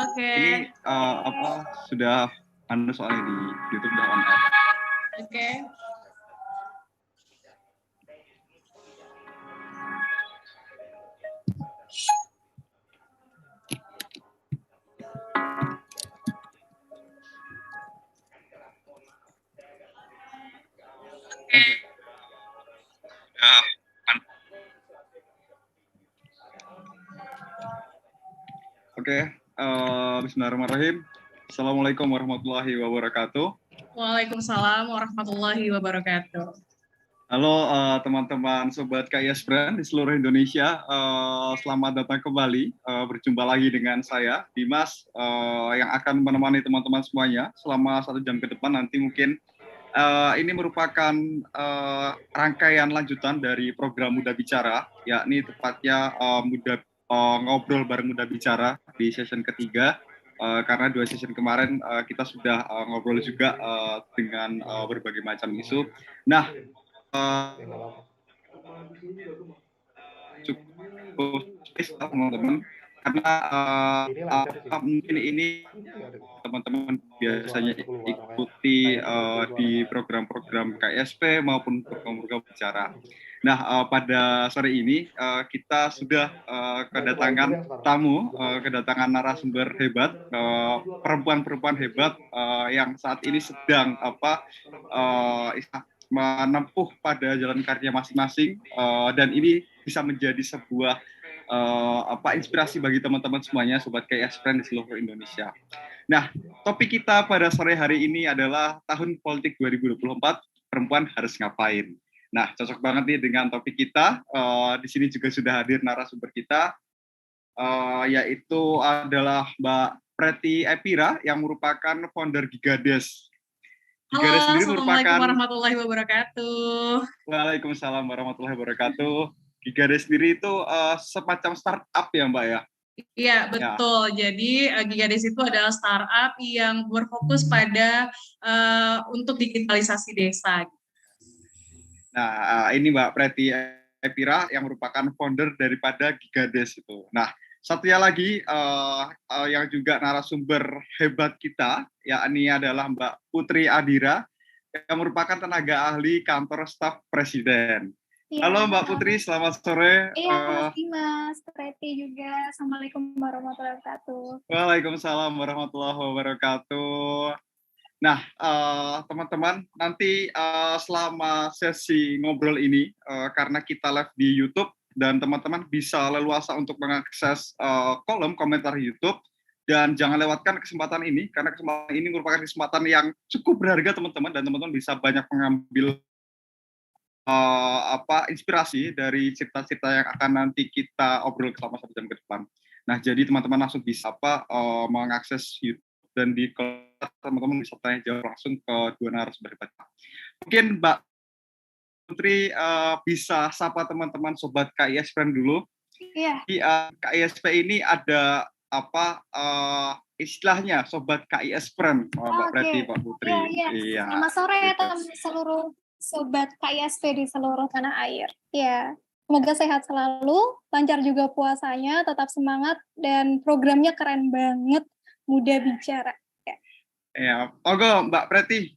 Oke. Ini sudah soalnya di YouTube udah on air. Oke. Oke, bismillahirrahmanirrahim. Assalamualaikum warahmatullahi wabarakatuh. Waalaikumsalam warahmatullahi wabarakatuh. Halo teman-teman Sobat KIS Brand di seluruh Indonesia. Selamat datang kembali. Berjumpa lagi dengan saya, Dimas, yang akan menemani teman-teman semuanya selama 1 jam ke depan. Nanti mungkin ini merupakan rangkaian lanjutan dari program Muda Bicara, yakni tepatnya ngobrol bareng Muda Bicara di session ketiga, karena 2 session kemarin kita sudah ngobrol juga dengan berbagai macam isu. Nah, cukup spesial teman-teman, karena mungkin ini teman-teman biasanya ikuti di program-program KSP maupun program-program bicara. Nah, pada sore ini kita sudah kedatangan tamu, kedatangan narasumber hebat, perempuan-perempuan hebat yang saat ini sedang menempuh pada jalan karirnya masing-masing, dan ini bisa menjadi sebuah inspirasi bagi teman-teman semuanya, Sobat KIS Brand di seluruh Indonesia. Nah, topik kita pada sore hari ini adalah tahun politik 2024, perempuan harus ngapain? Nah, cocok banget nih dengan topik kita. Di sini juga sudah hadir narasumber kita, yaitu adalah Mbak Preti Epira yang merupakan founder Gigades. Gigades sendiri merupakan... Assalamualaikum warahmatullahi wabarakatuh. Waalaikumsalam warahmatullahi wabarakatuh. Gigades sendiri itu semacam startup ya Mbak ya? Iya, betul. Ya. Jadi Gigades itu adalah startup yang berfokus pada untuk digitalisasi desa. Nah, ini Mbak Preti Epira yang merupakan founder daripada Gigades itu. Nah, satunya lagi yang juga narasumber hebat kita, yakni adalah Mbak Putri Adira, yang merupakan tenaga ahli kantor staf Presiden. Ya, halo Mbak Putri, selamat sore. Iya, Mas Preti juga. Assalamualaikum warahmatullahi wabarakatuh. Waalaikumsalam warahmatullahi wabarakatuh. Nah, teman-teman, nanti selama sesi ngobrol ini, karena kita live di YouTube, dan teman-teman bisa leluasa untuk mengakses kolom komentar YouTube, dan jangan lewatkan kesempatan ini, karena kesempatan ini merupakan kesempatan yang cukup berharga, teman-teman, dan teman-teman bisa banyak mengambil inspirasi dari cerita-cerita yang akan nanti kita obrol selama 1 jam ke depan. Nah, jadi teman-teman langsung bisa mengakses YouTube, dan di teman-teman bisa tanya jawab langsung ke dua narasumber hebat. Mungkin Mbak Putri bisa sapa teman-teman Sobat KIS Brand dulu. Iya. Di KISP ini ada istilahnya Sobat KIS Brand, Mbak Preti, Pak Putri. Iya. Selamat sore seluruh Sobat KISP di seluruh tanah air. Iya. Semoga sehat selalu, lancar juga puasanya, tetap semangat, dan programnya keren banget. Muda Bicara. Ya, oke Mbak Preti.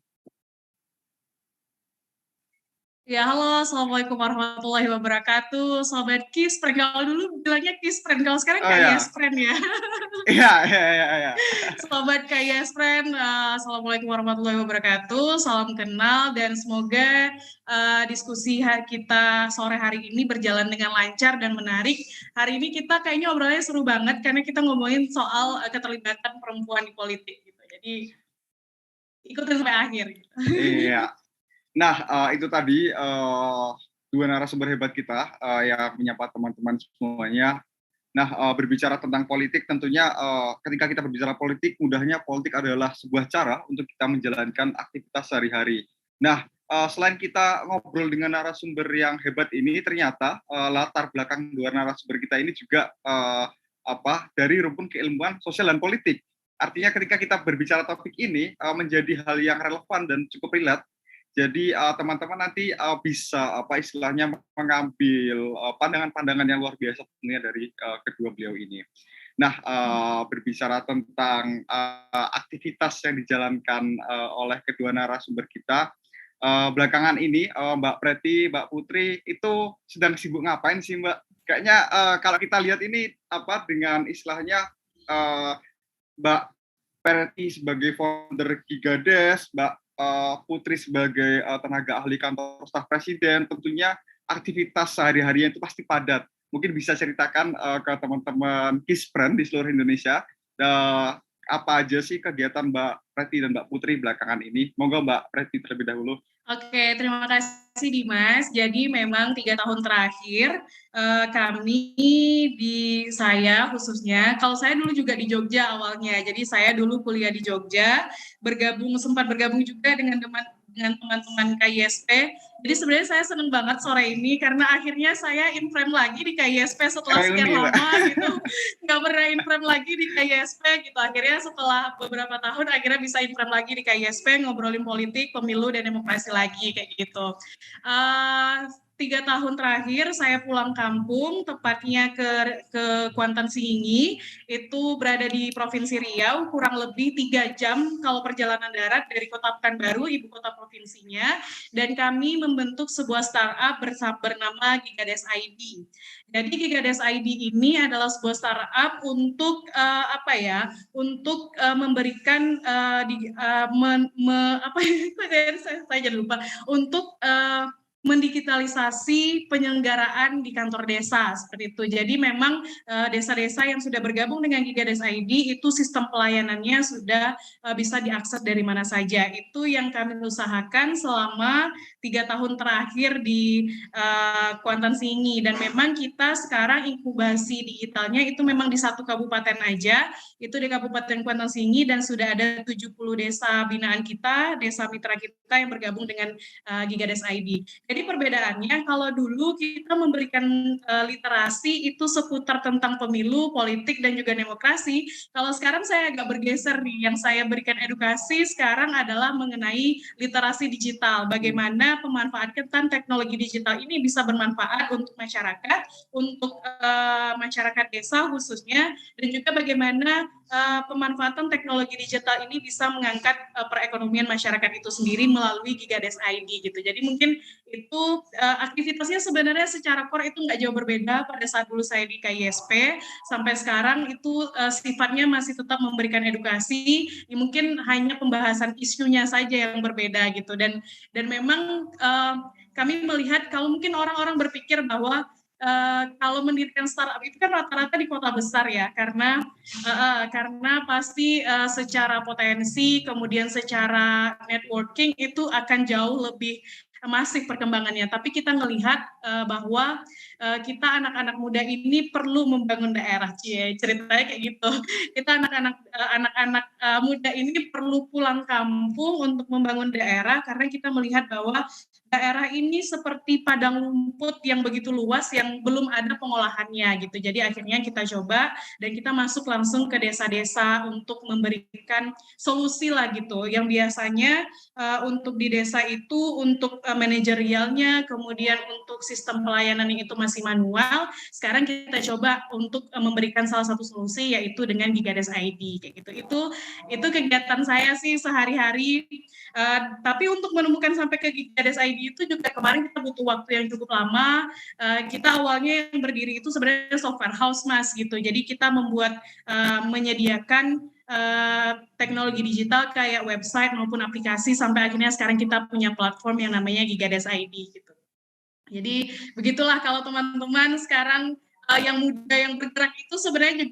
Ya, halo, Assalamualaikum warahmatullahi wabarakatuh. Sobat KIS Brand, kalau dulu bilangnya KIS Brand, kalau sekarang KIS Brand ya. Iya. Sobat KIS Brand, Assalamualaikum warahmatullahi wabarakatuh. Salam kenal, dan semoga diskusi kita sore hari ini berjalan dengan lancar dan menarik. Hari ini kita kayaknya obrolannya seru banget, karena kita ngomongin soal keterlibatan perempuan di politik. Gitu. Jadi, ikutin sampai akhir. Iya. Nah, itu tadi dua narasumber hebat kita yang menyapa teman-teman semuanya. Nah, berbicara tentang politik, tentunya ketika kita berbicara politik, mudahnya politik adalah sebuah cara untuk kita menjalankan aktivitas sehari-hari. Nah, selain kita ngobrol dengan narasumber yang hebat ini, ternyata latar belakang dua narasumber kita ini juga dari rumpun keilmuan sosial dan politik. Artinya ketika kita berbicara topik ini menjadi hal yang relevan dan cukup relate. Jadi teman-teman nanti bisa istilahnya mengambil pandangan-pandangan yang luar biasa tentunya dari kedua beliau ini. Nah, berbicara tentang aktivitas yang dijalankan oleh kedua narasumber kita, belakangan ini Mbak Preti, Mbak Putri itu sedang sibuk ngapain sih Mbak? Kayaknya kalau kita lihat ini dengan istilahnya Mbak Preti sebagai founder Gigades, Mbak Putri sebagai tenaga ahli kantor staf presiden, tentunya aktivitas sehari-harinya itu pasti padat. Mungkin bisa ceritakan ke teman-teman Kisbrand di seluruh Indonesia, apa aja sih kegiatan Mbak Preti dan Mbak Putri belakangan ini? Monggo Mbak Preti terlebih dahulu. Oke, terima kasih Dimas. Jadi memang 3 tahun terakhir kami saya khususnya, kalau saya dulu juga di Jogja awalnya, jadi saya dulu kuliah di Jogja, sempat bergabung juga dengan teman-teman KISP. Jadi sebenarnya saya senang banget sore ini karena akhirnya saya in frame lagi di KISP setelah sekian lama gitu, nggak pernah in frame lagi di KISP gitu. Akhirnya setelah beberapa tahun akhirnya bisa in frame lagi di KISP, ngobrolin politik, pemilu dan demokrasi lagi kayak gitu. 3 tahun terakhir saya pulang kampung, tepatnya ke Kuantan Singingi, itu berada di Provinsi Riau, kurang lebih 3 jam kalau perjalanan darat dari Kota Pekanbaru, ibu kota provinsinya, dan kami membentuk sebuah startup bernama Gigades ID. Jadi Gigades ID ini adalah sebuah startup untuk memberikan saya jadi lupa, untuk mendigitalisasi penyelenggaraan di kantor desa seperti itu. Jadi memang desa-desa yang sudah bergabung dengan Gigades ID itu sistem pelayanannya sudah bisa diakses dari mana saja. Itu yang kami usahakan selama 3 tahun terakhir di Kuantan Singi, dan memang kita sekarang inkubasi digitalnya itu memang di 1 kabupaten aja, itu di Kabupaten Kuantan Singi, dan sudah ada 70 desa binaan kita, desa mitra kita yang bergabung dengan Gigades ID. Jadi perbedaannya, kalau dulu kita memberikan literasi itu seputar tentang pemilu, politik, dan juga demokrasi. Kalau sekarang saya agak bergeser nih, yang saya berikan edukasi sekarang adalah mengenai literasi digital. Bagaimana pemanfaatan teknologi digital ini bisa bermanfaat untuk masyarakat desa khususnya, dan juga bagaimana pemanfaatan teknologi digital ini bisa mengangkat perekonomian masyarakat itu sendiri melalui Gigades ID gitu. Jadi mungkin itu aktivitasnya sebenarnya secara core itu nggak jauh berbeda pada saat dulu saya di KISP sampai sekarang, itu sifatnya masih tetap memberikan edukasi, mungkin hanya pembahasan isunya saja yang berbeda gitu. Dan memang kami melihat kalau mungkin orang-orang berpikir bahwa kalau mendirikan startup itu kan rata-rata di kota besar ya, karena pasti secara potensi kemudian secara networking itu akan jauh lebih masif perkembangannya. Tapi kita melihat bahwa kita anak-anak muda ini perlu membangun daerah, ceritanya kayak gitu. Kita anak-anak muda ini perlu pulang kampung untuk membangun daerah, karena kita melihat bahwa daerah ini seperti padang rumput yang begitu luas yang belum ada pengolahannya gitu. Jadi akhirnya kita coba dan kita masuk langsung ke desa-desa untuk memberikan solusi lah gitu. Yang biasanya untuk di desa itu untuk manajerialnya, kemudian untuk sistem pelayanan yang itu masih manual, sekarang kita coba untuk memberikan salah satu solusi yaitu dengan Gigades ID kayak gitu. Itu kegiatan saya sih sehari-hari. Tapi untuk menemukan sampai ke Gigades ID itu juga kemarin kita butuh waktu yang cukup lama. Kita awalnya yang berdiri itu sebenarnya software house Mas gitu. Jadi kita menyediakan teknologi digital kayak website maupun aplikasi, sampai akhirnya sekarang kita punya platform yang namanya Gigades ID gitu. Jadi begitulah kalau teman-teman sekarang yang muda yang bergerak itu sebenarnya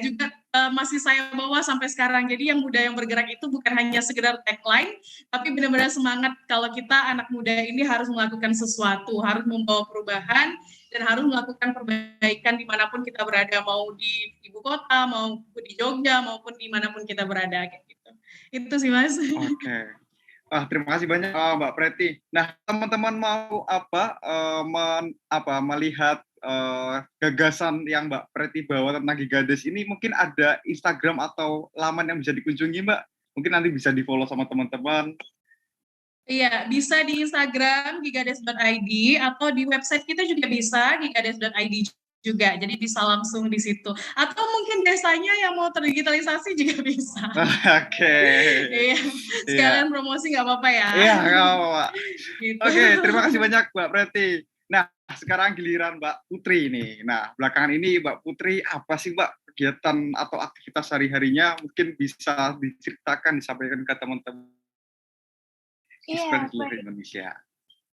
juga masih saya bawa sampai sekarang. Jadi yang muda yang bergerak itu bukan hanya sekedar tagline, tapi benar-benar semangat kalau kita anak muda ini harus melakukan sesuatu, harus membawa perubahan, dan harus melakukan perbaikan dimanapun kita berada, mau di ibu kota, maupun di Jogja, maupun dimanapun kita berada kayak gitu. Itu sih Mas. Oke. Terima kasih banyak Mbak Preti. Nah, teman-teman mau melihat gagasan yang Mbak Preti bawa tentang Gigades ini, mungkin ada Instagram atau laman yang bisa dikunjungi Mbak? Mungkin nanti bisa di-follow sama teman-teman. Iya, bisa di Instagram gigades.id atau di website kita juga bisa gigades.id juga, jadi bisa langsung di situ. Atau mungkin desanya yang mau terdigitalisasi juga bisa. Oke. Iya, sekalian promosi nggak apa-apa ya. Iya, nggak apa-apa. Gitu. Oke, terima kasih banyak Mbak Preti. Nah, sekarang giliran Mbak Putri nih. Nah, belakangan ini Mbak Putri, apa sih Mbak kegiatan atau aktivitas sehari-harinya mungkin bisa diceritakan, disampaikan ke teman-teman di seluruh Indonesia.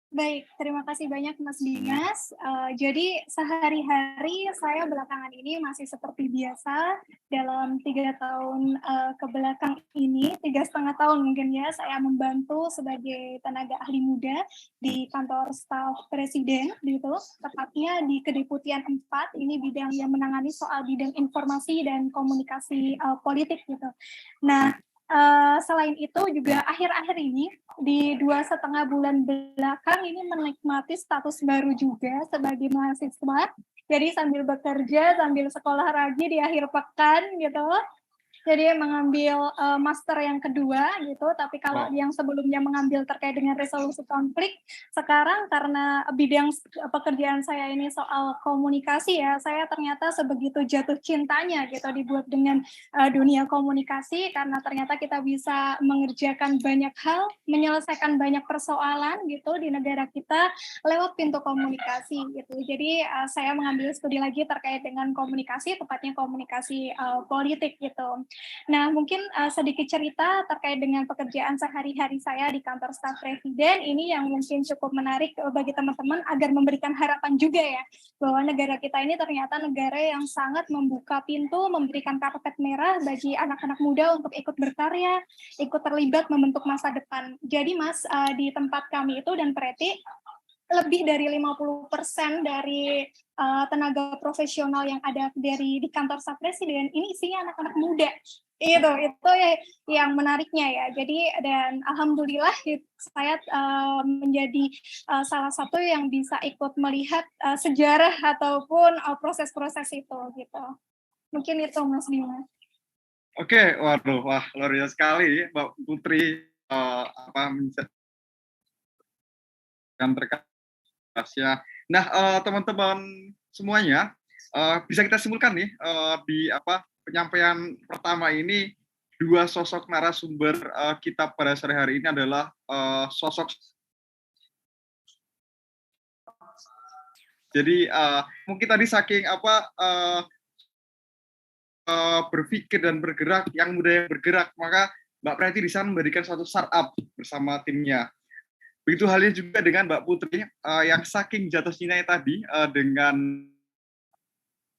Baik, terima kasih banyak Mas Dimas. Jadi sehari-hari saya belakangan ini masih seperti biasa dalam 3 tahun ke belakang ini, 3,5 tahun mungkin ya, saya membantu sebagai tenaga ahli muda di kantor staf presiden, gitu, tepatnya di Kedeputian 4, ini bidang yang menangani soal bidang informasi dan komunikasi politik gitu. Nah, selain itu juga akhir-akhir ini di 2,5 bulan belakang ini menikmati status baru juga sebagai mahasiswa. Jadi sambil bekerja, sambil sekolah lagi di akhir pekan gitu. Jadi mengambil master yang kedua gitu, tapi kalau yang sebelumnya mengambil terkait dengan resolusi konflik, sekarang karena bidang pekerjaan saya ini soal komunikasi ya, saya ternyata sebegitu jatuh cintanya gitu dibuat dengan dunia komunikasi, karena ternyata kita bisa mengerjakan banyak hal, menyelesaikan banyak persoalan gitu di negara kita lewat pintu komunikasi gitu. Jadi saya mengambil studi lagi terkait dengan komunikasi, tepatnya komunikasi politik gitu. Nah, mungkin sedikit cerita terkait dengan pekerjaan sehari-hari saya di kantor staf presiden, ini yang mungkin cukup menarik bagi teman-teman agar memberikan harapan juga ya, bahwa negara kita ini ternyata negara yang sangat membuka pintu, memberikan karpet merah bagi anak-anak muda untuk ikut berkarya, ikut terlibat membentuk masa depan. Jadi Mas, di tempat kami itu dan Preti, lebih dari 50% dari tenaga profesional yang ada di kantor staf presiden ini isinya anak-anak muda. Itu yang menariknya ya. Jadi dan alhamdulillah saya menjadi salah satu yang bisa ikut melihat sejarah ataupun proses-proses itu gitu. Mungkin itu Mas Bima. Oke, waduh, luar biasa sekali Mbak Putri yang terkait. Nah, teman-teman semuanya, bisa kita simpulkan nih di penyampaian pertama ini, dua sosok narasumber kita pada sore hari ini adalah sosok. Jadi mungkin tadi saking berpikir dan bergerak, yang muda yang bergerak, maka Mbak Preti di sana memberikan suatu startup bersama timnya. Begitu halnya juga dengan Mbak Putri yang saking jatuh cintanya tadi dengan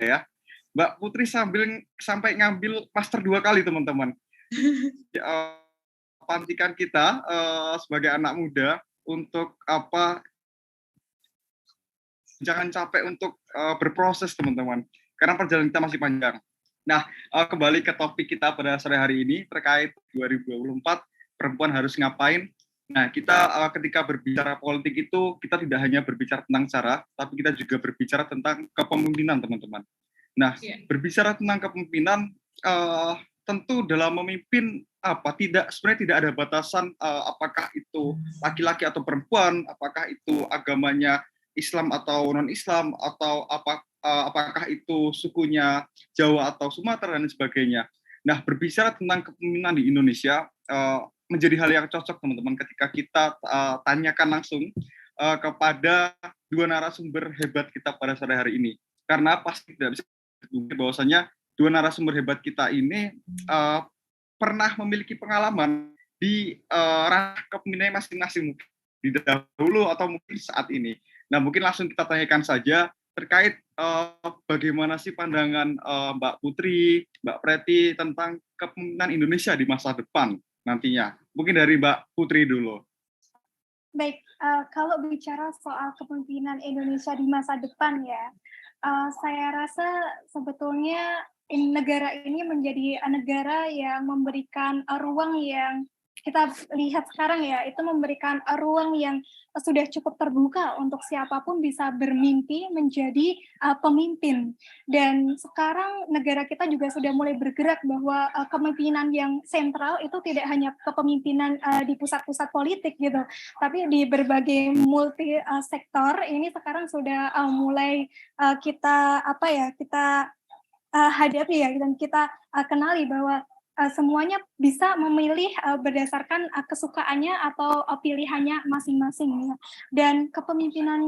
ya, Mbak Putri sampai ngambil master 2 kali teman-teman. Pantikan kita sebagai anak muda untuk jangan capek untuk berproses teman-teman, karena perjalanan kita masih panjang. Nah, kembali ke topik kita pada sore hari ini terkait 2024 perempuan harus ngapain. Nah, kita ketika berbicara politik itu, kita tidak hanya berbicara tentang cara, tapi kita juga berbicara tentang kepemimpinan, teman-teman. Nah, berbicara tentang kepemimpinan, tentu dalam memimpin sebenarnya tidak ada batasan apakah itu laki-laki atau perempuan, apakah itu agamanya Islam atau non-Islam, atau apakah itu sukunya Jawa atau Sumatera dan sebagainya. Nah, berbicara tentang kepemimpinan di Indonesia, menjadi hal yang cocok teman-teman ketika kita tanyakan langsung kepada dua narasumber hebat kita pada sore hari ini, karena pasti tidak bisa dipungkiri bahwasanya dua narasumber hebat kita ini pernah memiliki pengalaman di ranah kepemimpinan masing-masing, di dahulu atau mungkin saat ini. Nah, mungkin langsung kita tanyakan saja terkait bagaimana sih pandangan Mbak Putri, Mbak Preti tentang kepemimpinan Indonesia di masa depan nantinya. Mungkin dari Mbak Putri dulu. Baik, kalau bicara soal kepemimpinan Indonesia di masa depan ya, saya rasa sebetulnya negara ini menjadi negara yang memberikan ruang yang kita lihat sekarang ya, itu memberikan ruang yang sudah cukup terbuka untuk siapapun bisa bermimpi menjadi pemimpin. Dan sekarang negara kita juga sudah mulai bergerak bahwa kepemimpinan yang sentral itu tidak hanya kepemimpinan di pusat-pusat politik gitu, tapi di berbagai multi sektor ini sekarang sudah mulai kita hadapi ya, dan kita kenali bahwa semuanya bisa memilih berdasarkan kesukaannya atau pilihannya masing-masing ya. Dan kepemimpinan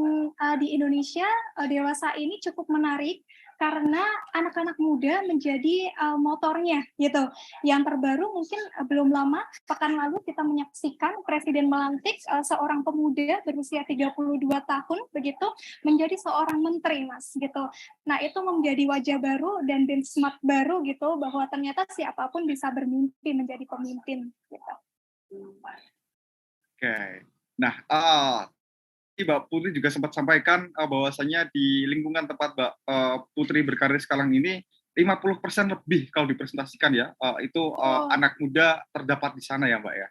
di Indonesia dewasa ini cukup menarik karena anak-anak muda menjadi motornya gitu. Yang terbaru mungkin belum lama, pekan lalu kita menyaksikan Presiden melantik seorang pemuda berusia 32 tahun begitu menjadi seorang menteri, Mas, gitu. Nah, itu menjadi wajah baru dan benchmark baru gitu, bahwa ternyata siapapun bisa bermimpi menjadi pemimpin gitu. Oke. Nah, Mbak Putri juga sempat sampaikan bahwasanya di lingkungan tempat Mbak Putri berkarir sekarang ini 50% lebih kalau dipresentasikan ya, itu anak muda terdapat di sana ya Mbak ya?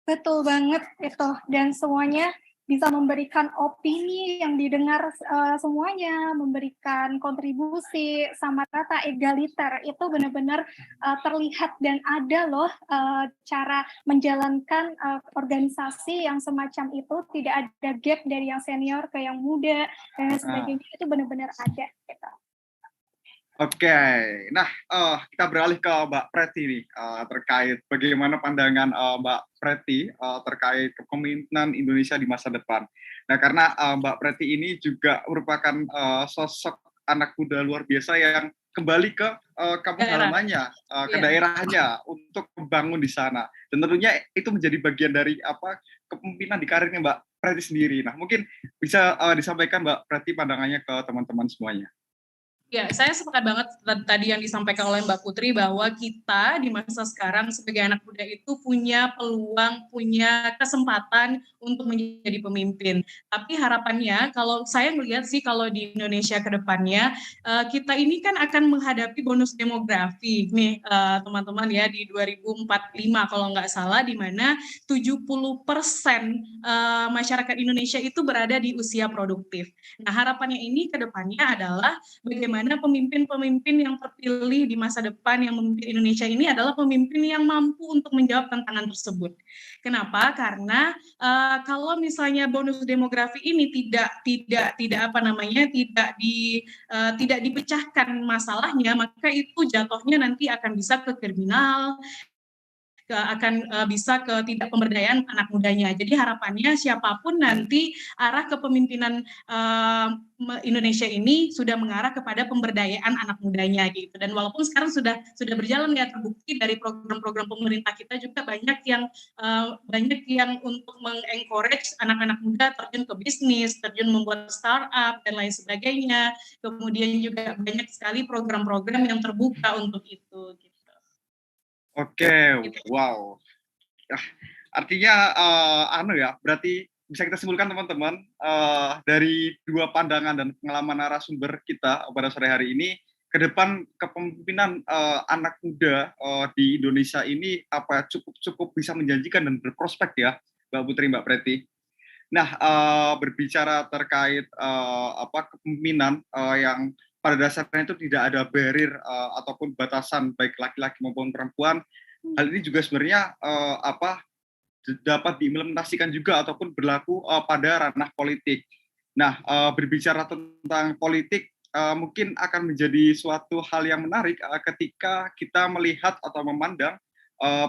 Betul banget itu, dan semuanya bisa memberikan opini yang didengar semuanya, memberikan kontribusi sama rata, egaliter, itu benar-benar terlihat dan ada loh cara menjalankan organisasi yang semacam itu, tidak ada gap dari yang senior ke yang muda dan sebagainya, itu benar-benar ada gitu. Oke, nah kita beralih ke Mbak Preti nih, terkait bagaimana pandangan Mbak Preti terkait kepemimpinan Indonesia di masa depan. Nah, karena Mbak Preti ini juga merupakan sosok anak muda luar biasa yang kembali ke kampung halamannya, ke daerahnya untuk membangun di sana. Dan tentunya itu menjadi bagian dari kepemimpinan di karirnya Mbak Preti sendiri. Nah, mungkin bisa disampaikan Mbak Preti pandangannya ke teman-teman semuanya. Ya, saya sepakat banget tadi yang disampaikan oleh Mbak Putri bahwa kita di masa sekarang sebagai anak muda itu punya peluang, punya kesempatan untuk menjadi pemimpin. Tapi harapannya, kalau saya melihat sih kalau di Indonesia ke depannya, kita ini kan akan menghadapi bonus demografi nih teman-teman ya di 2045 kalau nggak salah, di mana 70% masyarakat Indonesia itu berada di usia produktif. Nah, harapannya ini ke depannya adalah bagaimana pemimpin-pemimpin yang terpilih di masa depan yang memimpin Indonesia ini adalah pemimpin yang mampu untuk menjawab tantangan tersebut. Kenapa? Karena kalau misalnya bonus demografi ini tidak dipecahkan masalahnya, maka itu jatuhnya nanti akan bisa ke kriminal, akan bisa ke tidak pemberdayaan anak mudanya. Jadi harapannya siapapun nanti arah kepemimpinan Indonesia ini sudah mengarah kepada pemberdayaan anak mudanya gitu. Dan walaupun sekarang sudah berjalan ya, terbukti dari program-program pemerintah kita juga banyak yang untuk mengencourage anak-anak muda terjun ke bisnis, terjun membuat startup dan lain sebagainya. Kemudian juga banyak sekali program-program yang terbuka untuk itu. Gitu. Oke, wow. Artinya berarti bisa kita simpulkan teman-teman dari dua pandangan dan pengalaman narasumber kita pada sore hari ini, ke depan kepemimpinan anak muda di Indonesia ini cukup bisa menjanjikan dan berprospek ya, Mbak Putri, Mbak Preti. Nah, berbicara terkait kepemimpinan yang pada dasarnya itu tidak ada barrier ataupun batasan baik laki-laki maupun perempuan. Hal ini juga sebenarnya dapat diimplementasikan juga ataupun berlaku pada ranah politik. Nah, berbicara tentang politik mungkin akan menjadi suatu hal yang menarik ketika kita melihat atau memandang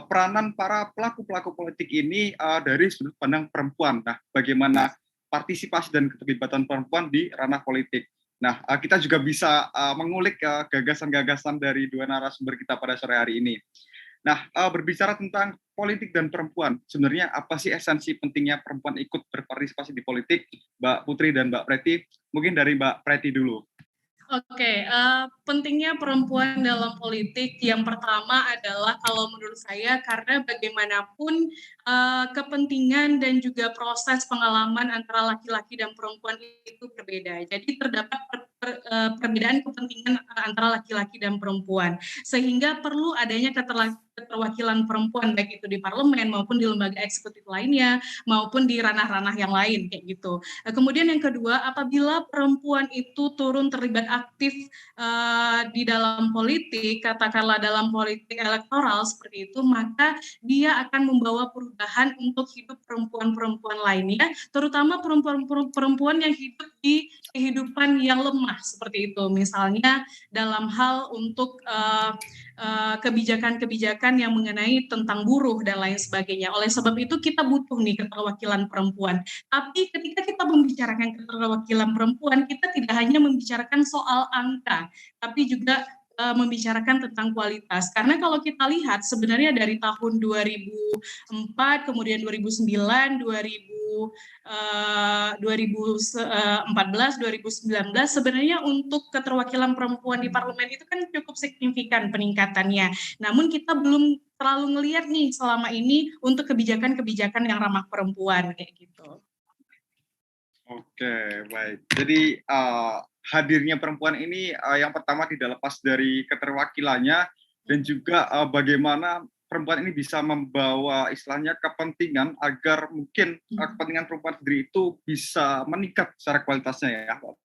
peranan para pelaku-pelaku politik ini dari sudut pandang perempuan. Nah, bagaimana partisipasi dan keterlibatan perempuan di ranah politik. Nah, kita juga bisa mengulik gagasan-gagasan dari dua narasumber kita pada sore hari ini. Nah, berbicara tentang politik dan perempuan, sebenarnya apa sih esensi pentingnya perempuan ikut berpartisipasi di politik, Mbak Putri dan Mbak Preti? Mungkin dari Mbak Preti dulu. Oke, pentingnya perempuan dalam politik yang pertama adalah kalau menurut saya karena bagaimanapun kepentingan dan juga proses pengalaman antara laki-laki dan perempuan itu berbeda. Jadi terdapat perbedaan kepentingan antara laki-laki dan perempuan, sehingga perlu adanya keterwakilan perempuan, baik itu di parlemen maupun di lembaga eksekutif lainnya, maupun di ranah-ranah yang lain kayak gitu. Kemudian yang kedua, apabila perempuan itu turun terlibat aktif di dalam politik, katakanlah dalam politik elektoral seperti itu, maka dia akan membawa perubahan untuk hidup perempuan-perempuan lainnya, terutama perempuan-perempuan yang hidup di kehidupan yang lemah seperti itu. Misalnya dalam hal untuk kebijakan-kebijakan yang mengenai tentang buruh dan lain sebagainya. Oleh sebab itu kita butuh nih keterwakilan perempuan. Tapi ketika kita membicarakan keterwakilan perempuan, kita tidak hanya membicarakan soal angka, tapi juga membicarakan tentang kualitas. Karena kalau kita lihat sebenarnya dari tahun 2004, kemudian 2009, 2014, 2019, sebenarnya untuk keterwakilan perempuan di parlemen itu kan cukup signifikan peningkatannya. Namun kita belum terlalu ngelihat nih selama ini untuk kebijakan-kebijakan yang ramah perempuan kayak gitu. Oke, baik. Jadi hadirnya perempuan ini yang pertama tidak lepas dari keterwakilannya dan juga bagaimana perempuan ini bisa membawa istilahnya kepentingan agar mungkin kepentingan perempuan sendiri itu bisa meningkat secara kualitasnya ya, Pak.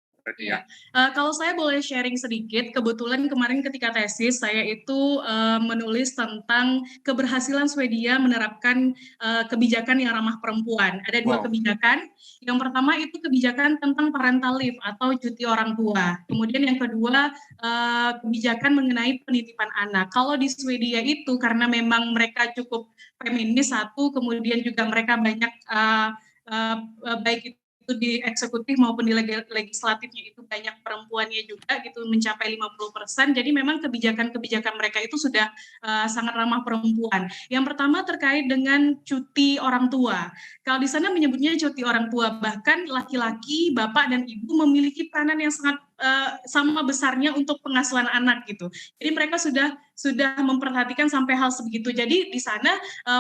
Ya. Kalau saya boleh sharing sedikit, kebetulan kemarin ketika tesis saya itu menulis tentang keberhasilan Swedia menerapkan kebijakan yang ramah perempuan. Ada dua kebijakan. Yang pertama itu kebijakan tentang parental leave atau cuti orang tua. Kemudian yang kedua kebijakan mengenai penitipan anak. Kalau di Swedia itu karena memang mereka cukup feminis satu, kemudian juga mereka banyak baik itu di eksekutif maupun di legislatifnya itu banyak perempuannya juga gitu, mencapai 50%. Jadi memang kebijakan-kebijakan mereka itu sudah sangat ramah perempuan. Yang pertama terkait dengan cuti orang tua. Kalau di sana menyebutnya cuti orang tua, bahkan laki-laki, bapak dan ibu memiliki peranan yang sangat sama besarnya untuk pengasuhan anak gitu. Jadi mereka sudah memperhatikan sampai hal sebegitu. Jadi di sana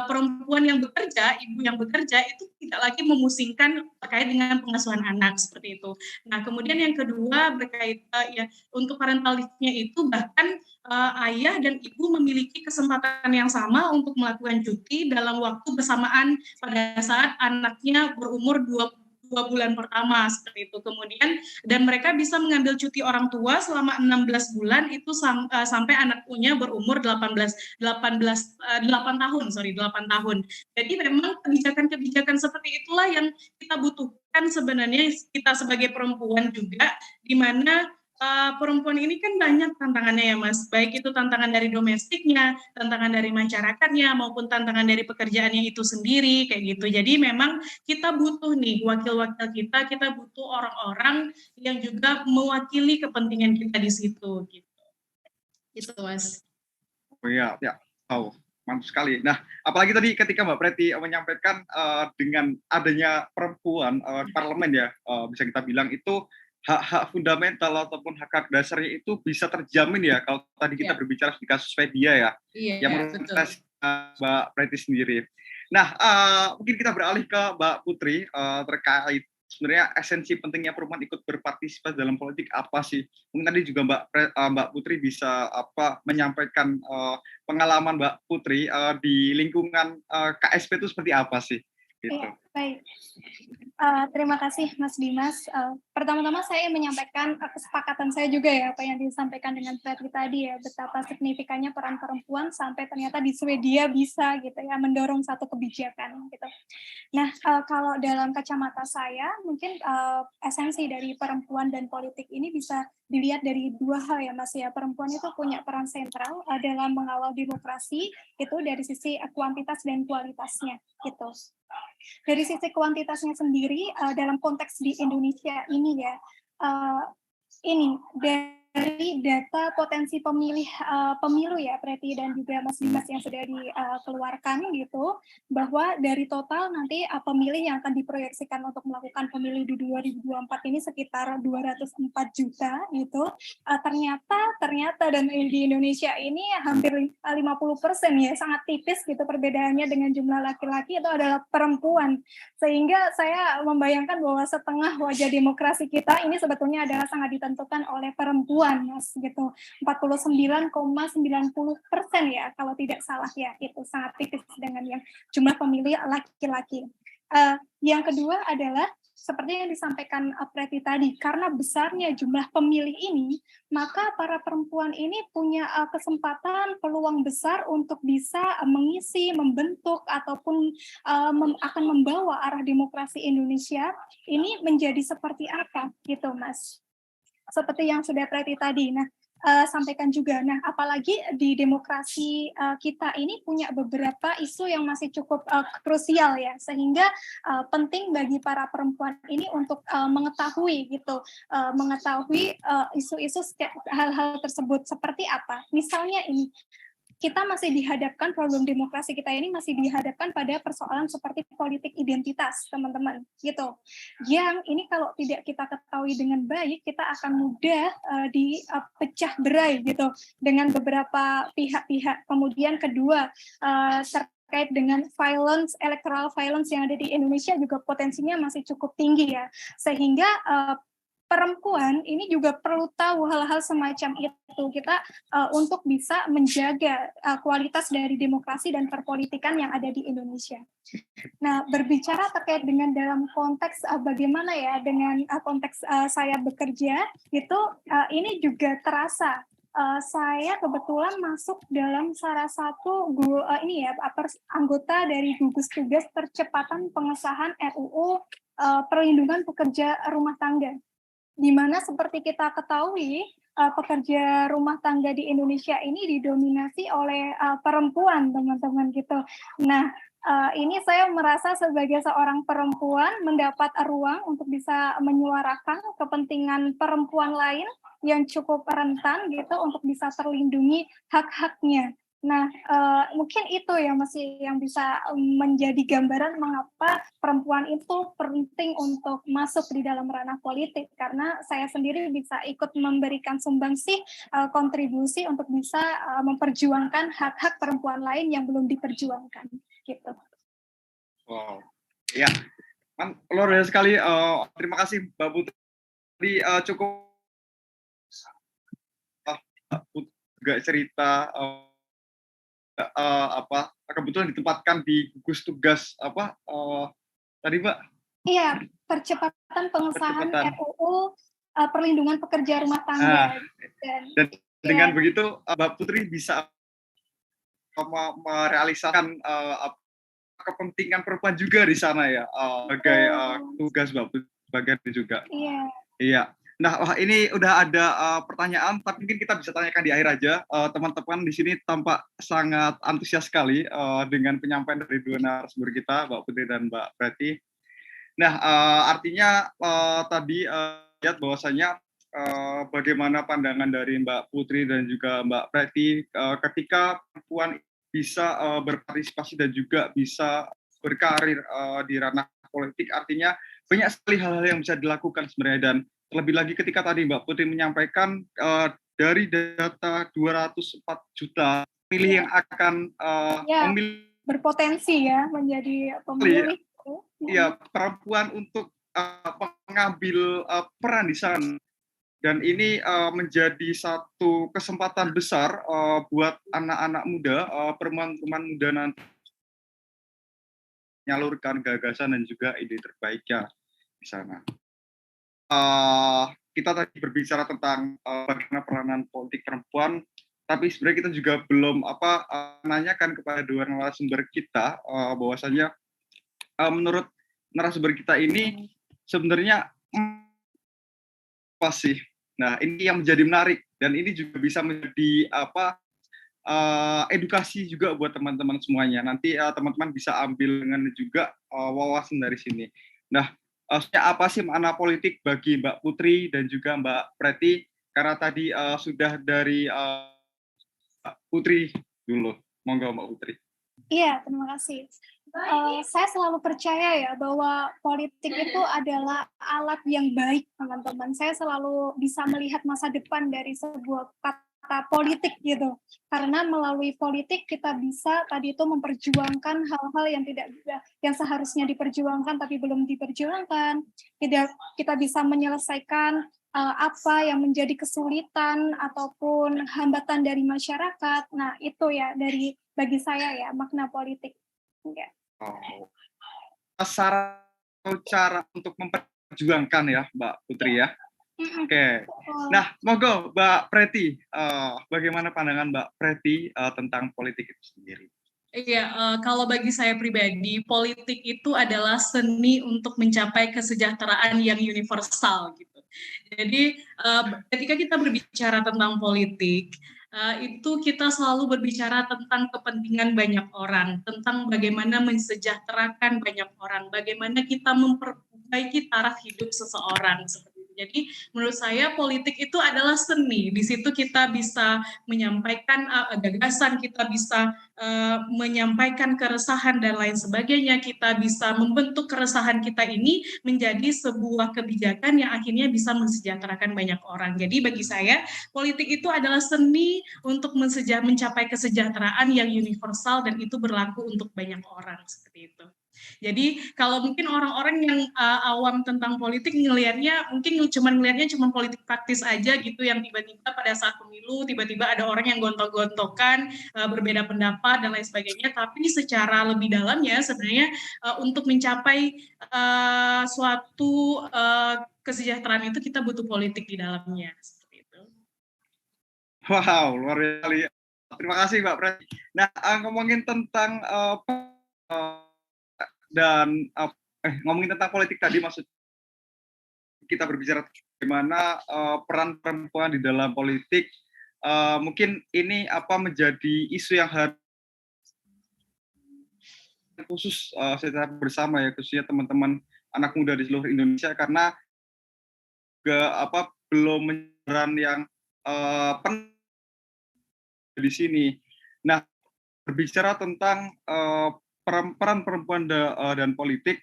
perempuan yang bekerja, ibu yang bekerja itu tidak lagi memusingkan terkait dengan pengasuhan anak seperti itu. Nah, kemudian yang kedua berkait ya untuk parental leave-nya itu bahkan ayah dan ibu memiliki kesempatan yang sama untuk melakukan cuti dalam waktu bersamaan pada saat anaknya berumur 2 bulan pertama seperti itu. Kemudian dan mereka bisa mengambil cuti orang tua selama 16 bulan itu sampai anaknya berumur 8 tahun. Jadi memang kebijakan-kebijakan seperti itulah yang kita butuhkan sebenarnya kita sebagai perempuan juga, di mana perempuan ini kan banyak tantangannya ya Mas, baik itu tantangan dari domestiknya, tantangan dari masyarakatnya, maupun tantangan dari pekerjaannya itu sendiri, kayak gitu. Jadi memang kita butuh nih wakil-wakil kita butuh orang-orang yang juga mewakili kepentingan kita di situ, gitu. Itu Mas. Oh iya, ya. Oh, mantap sekali. Nah, apalagi tadi ketika Mbak Preti menyampaikan dengan adanya perempuan parlemen ya, bisa kita bilang itu hak-hak fundamental ataupun hak dasarnya itu bisa terjamin ya kalau tadi kita berbicara di kasus Swedia ya, yang menurut Mbak Preti sendiri. Nah, mungkin kita beralih ke Mbak Putri terkait sebenarnya esensi pentingnya perempuan ikut berpartisipasi dalam politik apa sih? Mungkin tadi juga Mbak Putri bisa menyampaikan pengalaman Mbak Putri di lingkungan KSP itu seperti apa sih? Gitu. Ya, baik. Terima kasih Mas Dimas. Pertama-tama saya menyampaikan kesepakatan saya juga ya apa yang disampaikan dengan Freddy tadi ya, betapa signifikannya peran perempuan sampai ternyata di Swedia bisa gitu ya mendorong satu kebijakan gitu. Nah, kalau dalam kacamata saya mungkin esensi dari perempuan dan politik ini bisa dilihat dari dua hal ya Mas ya. Perempuan itu punya peran sentral dalam mengawal demokrasi itu dari sisi kuantitas dan kualitasnya gitu. Dari sisi kuantitasnya sendiri dalam konteks di Indonesia ini ya, ini dari data potensi pemilu ya Preti dan juga Mas Dimas yang sudah dikeluarkan gitu, bahwa dari total nanti pemilih yang akan diproyeksikan untuk melakukan pemilu di 2024 ini sekitar 204 juta gitu. Ternyata dan di Indonesia ini hampir 50% ya, sangat tipis gitu perbedaannya dengan jumlah laki-laki itu adalah perempuan. Sehingga saya membayangkan bahwa setengah wajah demokrasi kita ini sebetulnya adalah sangat ditentukan oleh perempuan Mas, gitu. 49,90% ya, kalau tidak salah ya, itu sangat tipis dengan yang jumlah pemilih laki-laki. Yang kedua adalah seperti yang disampaikan Preti tadi, karena besarnya jumlah pemilih ini, maka para perempuan ini punya kesempatan, peluang besar untuk bisa mengisi, membentuk, ataupun akan membawa arah demokrasi Indonesia ini menjadi seperti apa, gitu Mas. Seperti yang sudah Preti tadi. Nah, sampaikan juga. Nah, apalagi di demokrasi kita ini punya beberapa isu yang masih cukup krusial ya, sehingga penting bagi para perempuan ini untuk mengetahui gitu, mengetahui isu-isu hal-hal tersebut seperti apa. Misalnya ini, kita masih dihadapkan, problem demokrasi kita ini masih dihadapkan pada persoalan seperti politik identitas, teman-teman, gitu. Yang ini kalau tidak kita ketahui dengan baik, kita akan mudah dipecah berai, gitu, dengan beberapa pihak-pihak. Kemudian kedua, terkait dengan violence, electoral violence yang ada di Indonesia juga potensinya masih cukup tinggi ya, sehingga perempuan ini juga perlu tahu hal-hal semacam itu kita untuk bisa menjaga kualitas dari demokrasi dan perpolitikan yang ada di Indonesia. Nah, berbicara terkait dengan dalam konteks bagaimana ya dengan konteks saya bekerja itu ini juga terasa. Saya kebetulan masuk dalam salah satu anggota dari gugus tugas percepatan pengesahan RUU perlindungan pekerja rumah tangga, di mana seperti kita ketahui pekerja rumah tangga di Indonesia ini didominasi oleh perempuan, teman-teman gitu. Nah, ini saya merasa sebagai seorang perempuan mendapat ruang untuk bisa menyuarakan kepentingan perempuan lain yang cukup rentan gitu untuk bisa terlindungi hak-haknya. Nah, mungkin itu yang bisa menjadi gambaran mengapa perempuan itu penting untuk masuk di dalam ranah politik, karena saya sendiri bisa ikut memberikan sumbangsih kontribusi untuk bisa memperjuangkan hak-hak perempuan lain yang belum diperjuangkan, gitu. Wow, ya, kan luar biasa sekali. Terima kasih Mbak Putri, cukup juga cerita. Kebetulan ditempatkan di gugus tugas tadi Mbak? Iya, percepatan pengesahan RUU perlindungan pekerja rumah tangga. Dan dengan begitu Mbak Putri bisa merealisasikan kepentingan perempuan juga di sana ya, sebagai tugas Mbak Putri bagian juga. Iya. Iya. Nah, ini udah ada pertanyaan, tapi mungkin kita bisa tanyakan di akhir aja. Teman-teman di sini tampak sangat antusias sekali dengan penyampaian dari dua narasumber kita, Mbak Putri dan Mbak Preti. Nah, artinya tadi lihat bahwasanya bagaimana pandangan dari Mbak Putri dan juga Mbak Preti ketika perempuan bisa berpartisipasi dan juga bisa berkarir di ranah politik, artinya banyak sekali hal-hal yang bisa dilakukan sebenarnya. Dan terlebih lagi ketika tadi Mbak Putri menyampaikan dari data 204 juta pemilih yang akan memilih berpotensi ya menjadi pemilih. Iya, perempuan untuk mengambil peran di sana. Dan ini menjadi satu kesempatan besar buat anak-anak muda, perempuan-perempuan muda nanti menyalurkan gagasan dan juga ide terbaiknya di sana. Kita tadi berbicara tentang bagaimana peranan politik perempuan, tapi sebenarnya kita juga belum menanyakan kepada dua narasumber kita bahwasanya menurut narasumber kita ini sebenarnya apa sih? Nah, ini yang menjadi menarik dan ini juga bisa menjadi edukasi juga buat teman-teman semuanya. Nanti teman-teman bisa ambil dengan juga wawasan dari sini. Nah, apa sih makna politik bagi Mbak Putri dan juga Mbak Preti? Karena tadi sudah dari Mbak Putri dulu. Monggo Mbak Putri. Iya, terima kasih. Saya selalu percaya ya bahwa politik itu adalah alat yang baik, teman-teman. Saya selalu bisa melihat masa depan dari sebuah kata politik gitu. Karena melalui politik kita bisa tadi itu memperjuangkan hal-hal yang seharusnya diperjuangkan tapi belum diperjuangkan. Kita bisa menyelesaikan apa yang menjadi kesulitan ataupun hambatan dari masyarakat. Nah, itu ya bagi saya ya makna politik. Ya. Oh. Saran atau cara untuk memperjuangkan ya, Mbak Putri ya. Oke. Nah, monggo Mbak Preti, bagaimana pandangan Mbak Preti tentang politik itu sendiri? Iya, kalau bagi saya pribadi, politik itu adalah seni untuk mencapai kesejahteraan yang universal gitu. Jadi ketika kita berbicara tentang politik, itu kita selalu berbicara tentang kepentingan banyak orang, tentang bagaimana mensejahterakan banyak orang, bagaimana kita memperbaiki taraf hidup seseorang seperti itu. Jadi menurut saya politik itu adalah seni. Di situ kita bisa menyampaikan gagasan, kita bisa menyampaikan keresahan dan lain sebagainya, kita bisa membentuk keresahan kita ini menjadi sebuah kebijakan yang akhirnya bisa mensejahterakan banyak orang. Jadi bagi saya, politik itu adalah seni untuk mencapai kesejahteraan yang universal dan itu berlaku untuk banyak orang seperti itu. Jadi kalau mungkin orang-orang yang awam tentang politik ngelihatnya cuma politik praktis aja gitu, yang tiba-tiba pada saat pemilu tiba-tiba ada orang yang gontok-gontokan, berbeda pendapat dan lain sebagainya. Tapi secara lebih dalamnya sebenarnya untuk mencapai suatu kesejahteraan itu kita butuh politik di dalamnya seperti itu. Wow, luar biasa. Terima kasih Mbak Preti. Nah, ngomongin tentang ngomongin tentang politik tadi, maksud kita berbicara bagaimana peran perempuan di dalam politik, mungkin ini menjadi isu yang harus khusus secara bersama ya, khususnya teman-teman anak muda di seluruh Indonesia, karena belum peran yang di sini. Nah, berbicara tentang peran perempuan dan politik,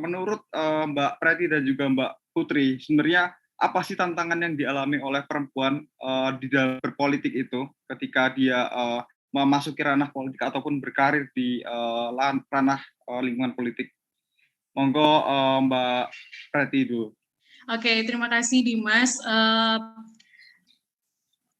menurut Mbak Preti dan juga Mbak Putri, sebenarnya apa sih tantangan yang dialami oleh perempuan di dalam berpolitik itu ketika dia memasuki ranah politik ataupun berkarir di ranah lingkungan politik? Monggo Mbak Preti dulu. Oke, terima kasih Dimas.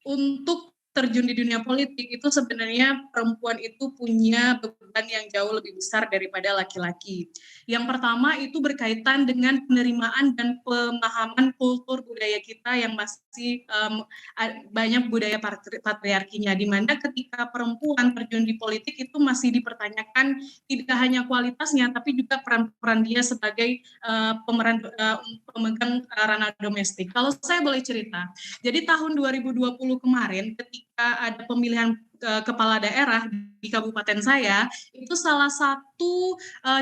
Untuk terjun di dunia politik itu sebenarnya perempuan itu punya beban yang jauh lebih besar daripada laki-laki. Yang pertama itu berkaitan dengan penerimaan dan pemahaman kultur budaya kita yang masih banyak budaya patriarkinya, di mana ketika perempuan terjun di politik itu masih dipertanyakan tidak hanya kualitasnya tapi juga peran dia sebagai pemegang ranah domestik. Kalau saya boleh cerita, jadi tahun 2020 kemarin ketika ada pemilihan kepala daerah di kabupaten saya, itu salah satu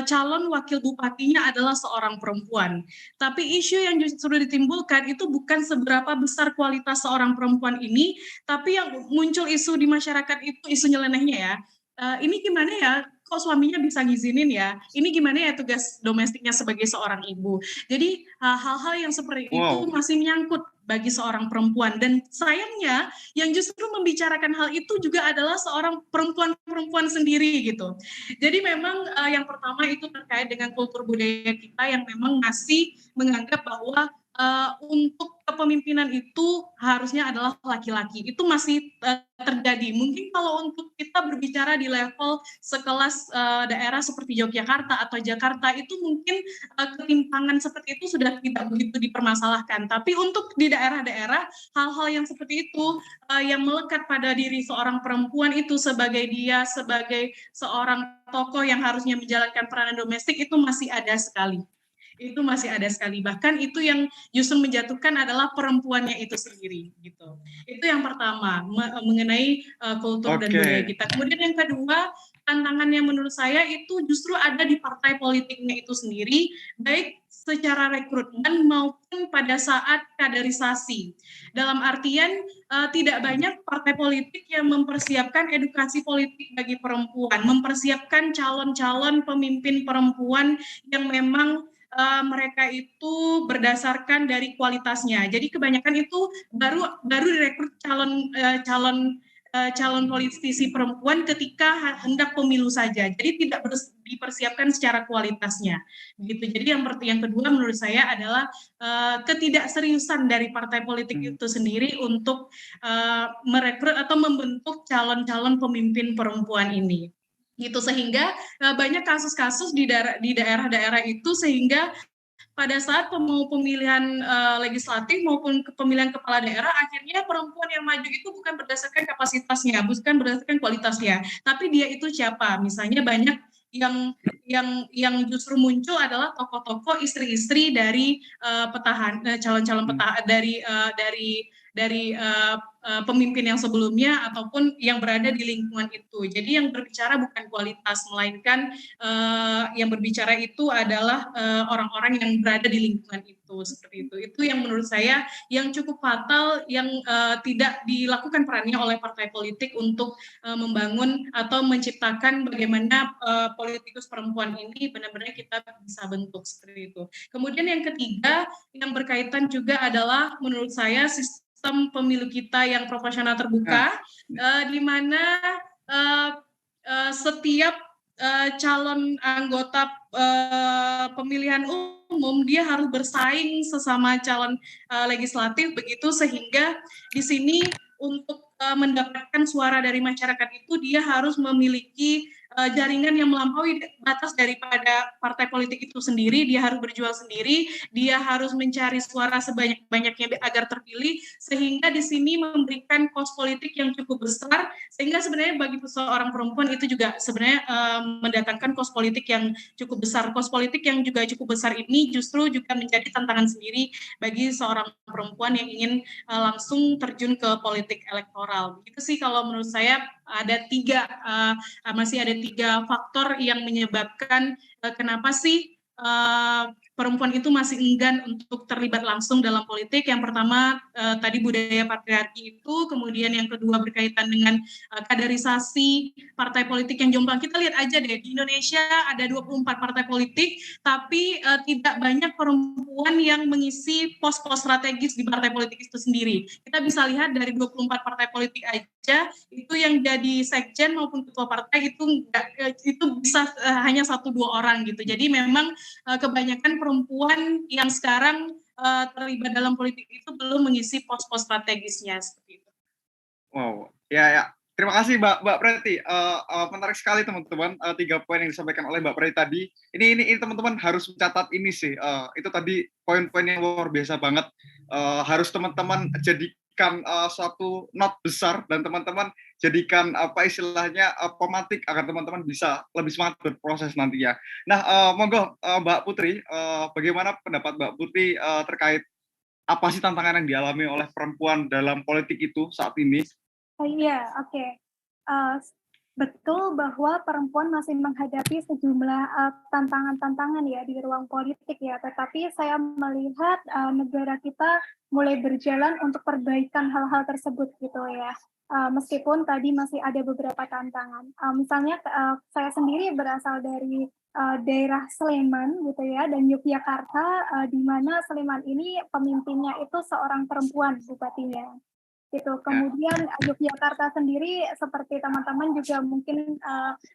calon wakil bupatinya adalah seorang perempuan. Tapi isu yang justru ditimbulkan itu bukan seberapa besar kualitas seorang perempuan ini, tapi yang muncul isu di masyarakat itu isu nyelenehnya ya. Ini gimana ya, kok suaminya bisa ngizinin ya? Ini gimana ya tugas domestiknya sebagai seorang ibu? Jadi hal-hal yang seperti itu masih menyangkut bagi seorang perempuan, dan sayangnya yang justru membicarakan hal itu juga adalah seorang perempuan sendiri gitu. Jadi memang yang pertama itu terkait dengan kultur budaya kita yang memang masih menganggap bahwa untuk kepemimpinan itu harusnya adalah laki-laki. Itu masih terjadi. Mungkin kalau untuk kita berbicara di level sekelas daerah seperti Yogyakarta atau Jakarta, itu mungkin ketimpangan seperti itu sudah tidak begitu dipermasalahkan. Tapi untuk di daerah-daerah, hal-hal yang seperti itu yang melekat pada diri seorang perempuan itu sebagai seorang tokoh yang harusnya menjalankan peranan domestik itu masih ada sekali. Itu masih ada sekali, bahkan itu yang justru menjatuhkan adalah perempuannya itu sendiri gitu. Itu yang pertama mengenai kultur dan budaya kita. Kemudian yang kedua, tantangannya menurut saya itu justru ada di partai politiknya itu sendiri, baik secara rekrutmen maupun pada saat kaderisasi. Dalam artian tidak banyak partai politik yang mempersiapkan edukasi politik bagi perempuan, mempersiapkan calon-calon pemimpin perempuan yang memang mereka itu berdasarkan dari kualitasnya. Jadi kebanyakan itu baru direkrut calon calon politisi perempuan ketika hendak pemilu saja. Jadi tidak dipersiapkan secara kualitasnya. Gitu. Jadi yang kedua menurut saya adalah ketidakseriusan dari partai politik itu sendiri untuk merekrut atau membentuk calon-calon pemimpin perempuan ini. Gitu, sehingga banyak kasus-kasus di daerah-daerah itu, sehingga pada saat pemilihan legislatif maupun pemilihan kepala daerah, akhirnya perempuan yang maju itu bukan berdasarkan kapasitasnya, bukan berdasarkan kualitasnya, tapi dia itu siapa. Misalnya banyak yang justru muncul adalah tokoh-tokoh istri-istri dari calon-calon petahana dari pemimpin yang sebelumnya ataupun yang berada di lingkungan itu. Jadi yang berbicara bukan kualitas, melainkan yang berbicara itu adalah orang-orang yang berada di lingkungan itu, seperti itu. Itu yang menurut saya yang cukup fatal, yang tidak dilakukan perannya oleh partai politik untuk membangun atau menciptakan bagaimana politikus perempuan ini benar-benar kita bisa bentuk, seperti itu. Kemudian yang ketiga yang berkaitan juga adalah menurut saya sistem pemilu kita yang proporsional terbuka, di mana setiap calon anggota pemilihan umum dia harus bersaing sesama calon legislatif, begitu, sehingga di sini untuk mendapatkan suara dari masyarakat itu dia harus memiliki jaringan yang melampaui batas daripada partai politik itu sendiri. Dia harus berjuang sendiri, dia harus mencari suara sebanyak-banyaknya agar terpilih, sehingga di sini memberikan kos politik yang cukup besar, sehingga sebenarnya bagi seorang perempuan itu juga sebenarnya mendatangkan kos politik yang cukup besar. Kos politik yang juga cukup besar ini justru juga menjadi tantangan sendiri bagi seorang perempuan yang ingin langsung terjun ke politik elektoral. Begitu sih kalau menurut saya. Masih ada tiga faktor yang menyebabkan kenapa sih perempuan itu masih enggan untuk terlibat langsung dalam politik. Yang pertama tadi budaya patriarki itu, kemudian yang kedua berkaitan dengan kaderisasi partai politik yang jomplang. Kita lihat aja deh, di Indonesia ada 24 partai politik, tapi tidak banyak perempuan yang mengisi pos-pos strategis di partai politik itu sendiri. Kita bisa lihat dari 24 partai politik aja, itu yang jadi sekjen maupun ketua partai itu bisa hanya 1-2 orang gitu. Jadi memang kebanyakan perempuan yang sekarang terlibat dalam politik itu belum mengisi pos-pos strategisnya, seperti itu. Wow, ya. Terima kasih Mbak Preti. Menarik sekali teman-teman 3 poin yang disampaikan oleh Mbak Preti tadi. Ini teman-teman harus mencatat ini sih. Itu tadi poin-poin yang luar biasa banget. Harus teman-teman jadikan suatu note besar, dan teman-teman jadikan apa istilahnya pematik agar teman-teman bisa lebih semangat berproses nantinya. Nah, monggo Mbak Putri, bagaimana pendapat Mbak Putri terkait apa sih tantangan yang dialami oleh perempuan dalam politik itu saat ini? Iya, oke. Betul bahwa perempuan masih menghadapi sejumlah tantangan-tantangan ya di ruang politik ya, tetapi saya melihat negara kita mulai berjalan untuk perbaikan hal-hal tersebut gitu ya. Meskipun tadi masih ada beberapa tantangan. Misalnya saya sendiri berasal dari daerah Sleman gitu ya, dan Yogyakarta, di mana Sleman ini pemimpinnya itu seorang perempuan, bupatinya. Gitu. Kemudian Yogyakarta sendiri seperti teman-teman juga mungkin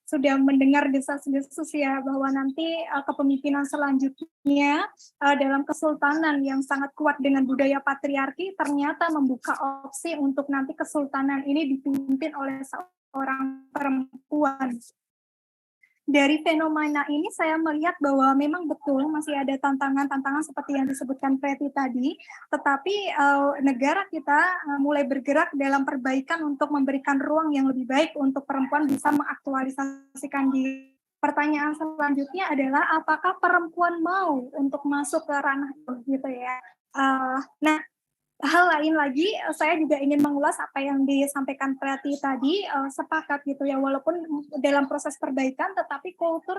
sudah mendengar desas-desus ya, bahwa nanti kepemimpinan selanjutnya dalam kesultanan yang sangat kuat dengan budaya patriarki ternyata membuka opsi untuk nanti kesultanan ini dipimpin oleh seorang perempuan. Dari fenomena ini saya melihat bahwa memang betul masih ada tantangan-tantangan seperti yang disebutkan Preti tadi, tetapi negara kita mulai bergerak dalam perbaikan untuk memberikan ruang yang lebih baik untuk perempuan bisa mengaktualisasikan diri. Pertanyaan selanjutnya adalah apakah perempuan mau untuk masuk ke ranah itu gitu ya. Nah, hal lain lagi, saya juga ingin mengulas apa yang disampaikan Preti tadi, sepakat gitu ya, walaupun dalam proses perbaikan, tetapi kultur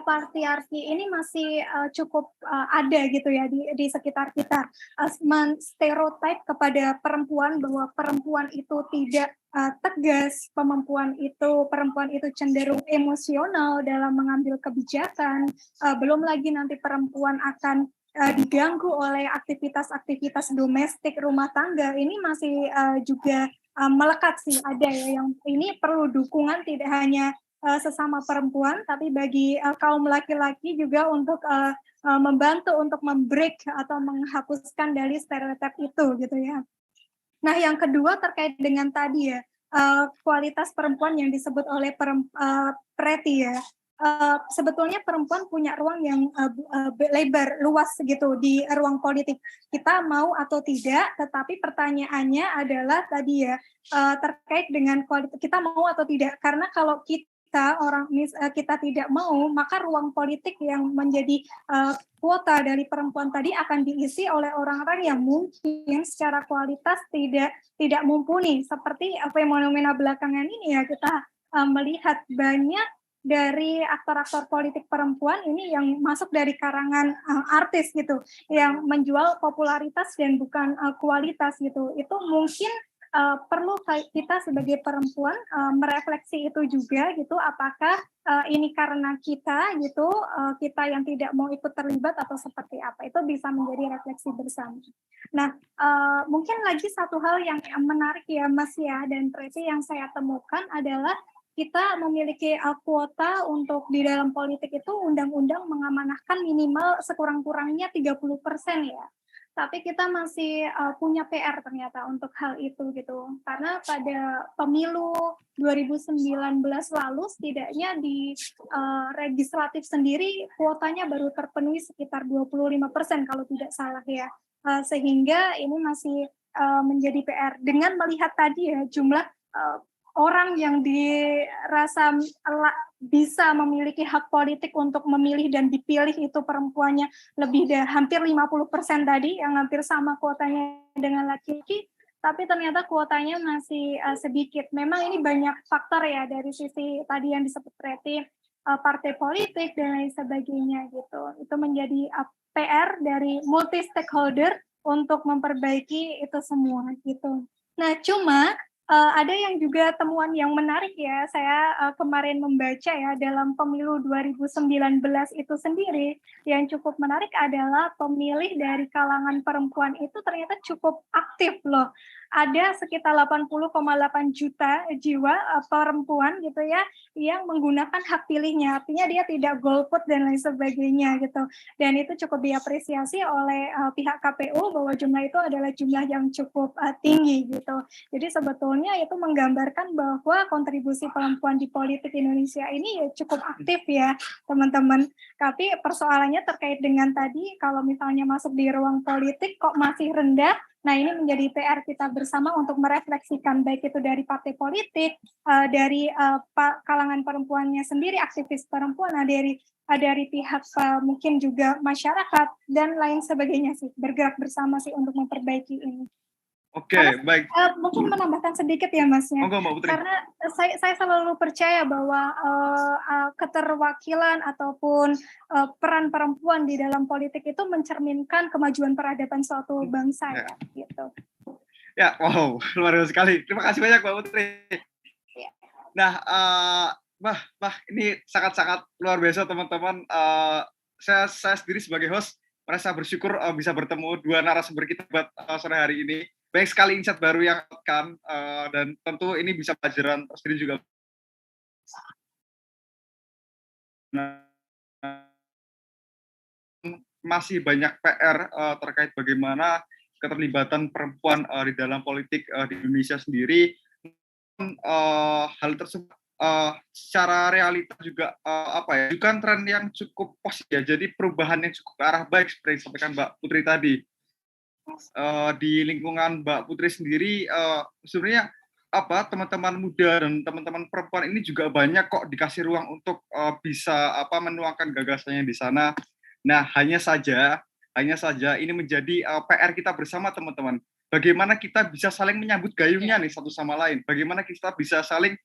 patriarki ini masih cukup ada gitu ya di sekitar kita. Stereotip kepada perempuan bahwa perempuan itu tidak tegas, perempuan itu cenderung emosional dalam mengambil kebijakan, belum lagi nanti perempuan akan diganggu oleh aktivitas-aktivitas domestik rumah tangga, ini masih juga melekat sih, ada ya yang ini perlu dukungan tidak hanya sesama perempuan, tapi bagi kaum laki-laki juga untuk membantu untuk membreak atau menghapuskan dari stereotip itu gitu ya. Nah, yang kedua terkait dengan tadi ya, kualitas perempuan yang disebut oleh Preti ya. Sebetulnya perempuan punya ruang yang lebar, luas gitu di ruang politik. Kita mau atau tidak, tetapi pertanyaannya adalah tadi ya, terkait dengan kualitas, kita mau atau tidak. Karena kalau kita kita tidak mau, maka ruang politik yang menjadi kuota dari perempuan tadi akan diisi oleh orang-orang yang mungkin secara kualitas tidak mumpuni. Seperti fenomena belakangan ini ya, kita melihat banyak dari aktor-aktor politik perempuan ini yang masuk dari karangan artis gitu, yang menjual popularitas dan bukan kualitas gitu. Itu mungkin perlu kita sebagai perempuan merefleksi itu juga gitu, apakah ini karena kita gitu, kita yang tidak mau ikut terlibat atau seperti apa, itu bisa menjadi refleksi bersama. Nah, mungkin lagi satu hal yang menarik ya Mas ya dan Preti yang saya temukan adalah kita memiliki kuota untuk di dalam politik itu undang-undang mengamanahkan minimal sekurang-kurangnya 30% ya. Tapi kita masih punya PR ternyata untuk hal itu gitu. Karena pada pemilu 2019 lalu setidaknya di legislatif sendiri kuotanya baru terpenuhi sekitar 25% kalau tidak salah ya. Sehingga ini masih menjadi PR. Dengan melihat tadi ya jumlah orang yang dirasa bisa memiliki hak politik untuk memilih dan dipilih itu perempuannya lebih dari hampir 50% tadi, yang hampir sama kuotanya dengan laki-laki, tapi ternyata kuotanya masih sedikit. Memang ini banyak faktor ya dari sisi tadi yang disebut Preti, partai politik dan lain sebagainya gitu. Itu menjadi PR dari multi stakeholder untuk memperbaiki itu semua gitu. Nah, cuma ada yang juga temuan yang menarik ya, saya kemarin membaca ya dalam pemilu 2019 itu sendiri, yang cukup menarik adalah pemilih dari kalangan perempuan itu ternyata cukup aktif loh. Ada sekitar 80,8 juta jiwa perempuan gitu ya, yang menggunakan hak pilihnya, artinya dia tidak golput dan lain sebagainya gitu. Dan itu cukup diapresiasi oleh pihak KPU bahwa jumlah itu adalah jumlah yang cukup tinggi gitu. Jadi sebetulnya itu menggambarkan bahwa kontribusi perempuan di politik Indonesia ini ya cukup aktif ya teman-teman. Tapi persoalannya terkait dengan tadi kalau misalnya masuk di ruang politik kok masih rendah. Nah ini menjadi PR kita bersama untuk merefleksikan baik itu dari partai politik, dari kalangan perempuannya sendiri, aktivis perempuan, dari pihak mungkin juga masyarakat dan lain sebagainya sih, bergerak bersama sih untuk memperbaiki ini. Oke, baik. Mungkin menambahkan sedikit ya Masnya, Mbak Putri. Karena saya selalu percaya bahwa keterwakilan ataupun peran perempuan di dalam politik itu mencerminkan kemajuan peradaban suatu bangsa ya gitu. Ya, wow, luar biasa sekali. Terima kasih banyak Mbak Putri. Ya. Nah, Mbak, ini sangat-sangat luar biasa teman-teman. Saya sendiri sebagai host merasa bersyukur bisa bertemu dua narasumber kita buat sore hari ini. Banyak sekali insight baru yang akan dan tentu ini bisa pelajaran sendiri juga. Masih banyak PR terkait bagaimana keterlibatan perempuan di dalam politik di Indonesia sendiri. Hal tersebut secara realita juga bukan tren yang cukup positif ya. Jadi perubahan yang cukup ke arah baik seperti yang disampaikan Mbak Putri tadi. Di lingkungan Mbak Putri sendiri sebenarnya teman-teman muda dan teman-teman perempuan ini juga banyak kok dikasih ruang untuk bisa menuangkan gagasannya di sana. Nah, hanya saja ini menjadi PR kita bersama teman-teman. Bagaimana kita bisa saling menyambut gayungnya nih satu sama lain. Bagaimana kita bisa saling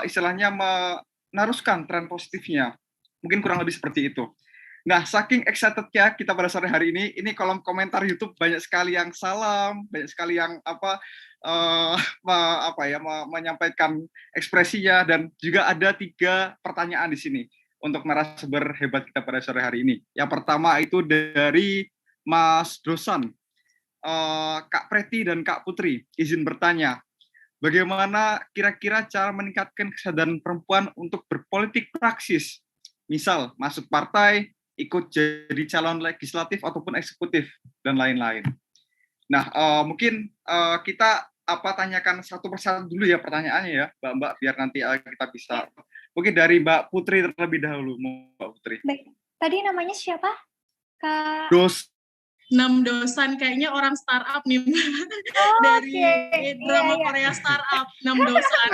istilahnya meneruskan tren positifnya. Mungkin kurang lebih seperti itu. Nah, saking excited-nya kita pada sore hari ini kolom komentar YouTube banyak sekali yang salam, banyak sekali yang menyampaikan ekspresinya, dan juga ada 3 pertanyaan di sini untuk narasumber hebat kita pada sore hari ini. Yang pertama itu dari Mas Dosan, Kak Preti dan Kak Putri, izin bertanya, bagaimana kira-kira cara meningkatkan kesadaran perempuan untuk berpolitik praksis, misal masuk partai, ikut jadi calon legislatif ataupun eksekutif dan lain-lain. Nah, mungkin kita tanyakan satu persatu dulu ya pertanyaannya ya, Mbak, biar nanti kita bisa. Mungkin dari Mbak Putri terlebih dahulu, Mbak Putri. Baik. Tadi namanya siapa? Kak... 6 dosan, kayaknya orang startup nih. Dari drama Korea startup, 6 dosan.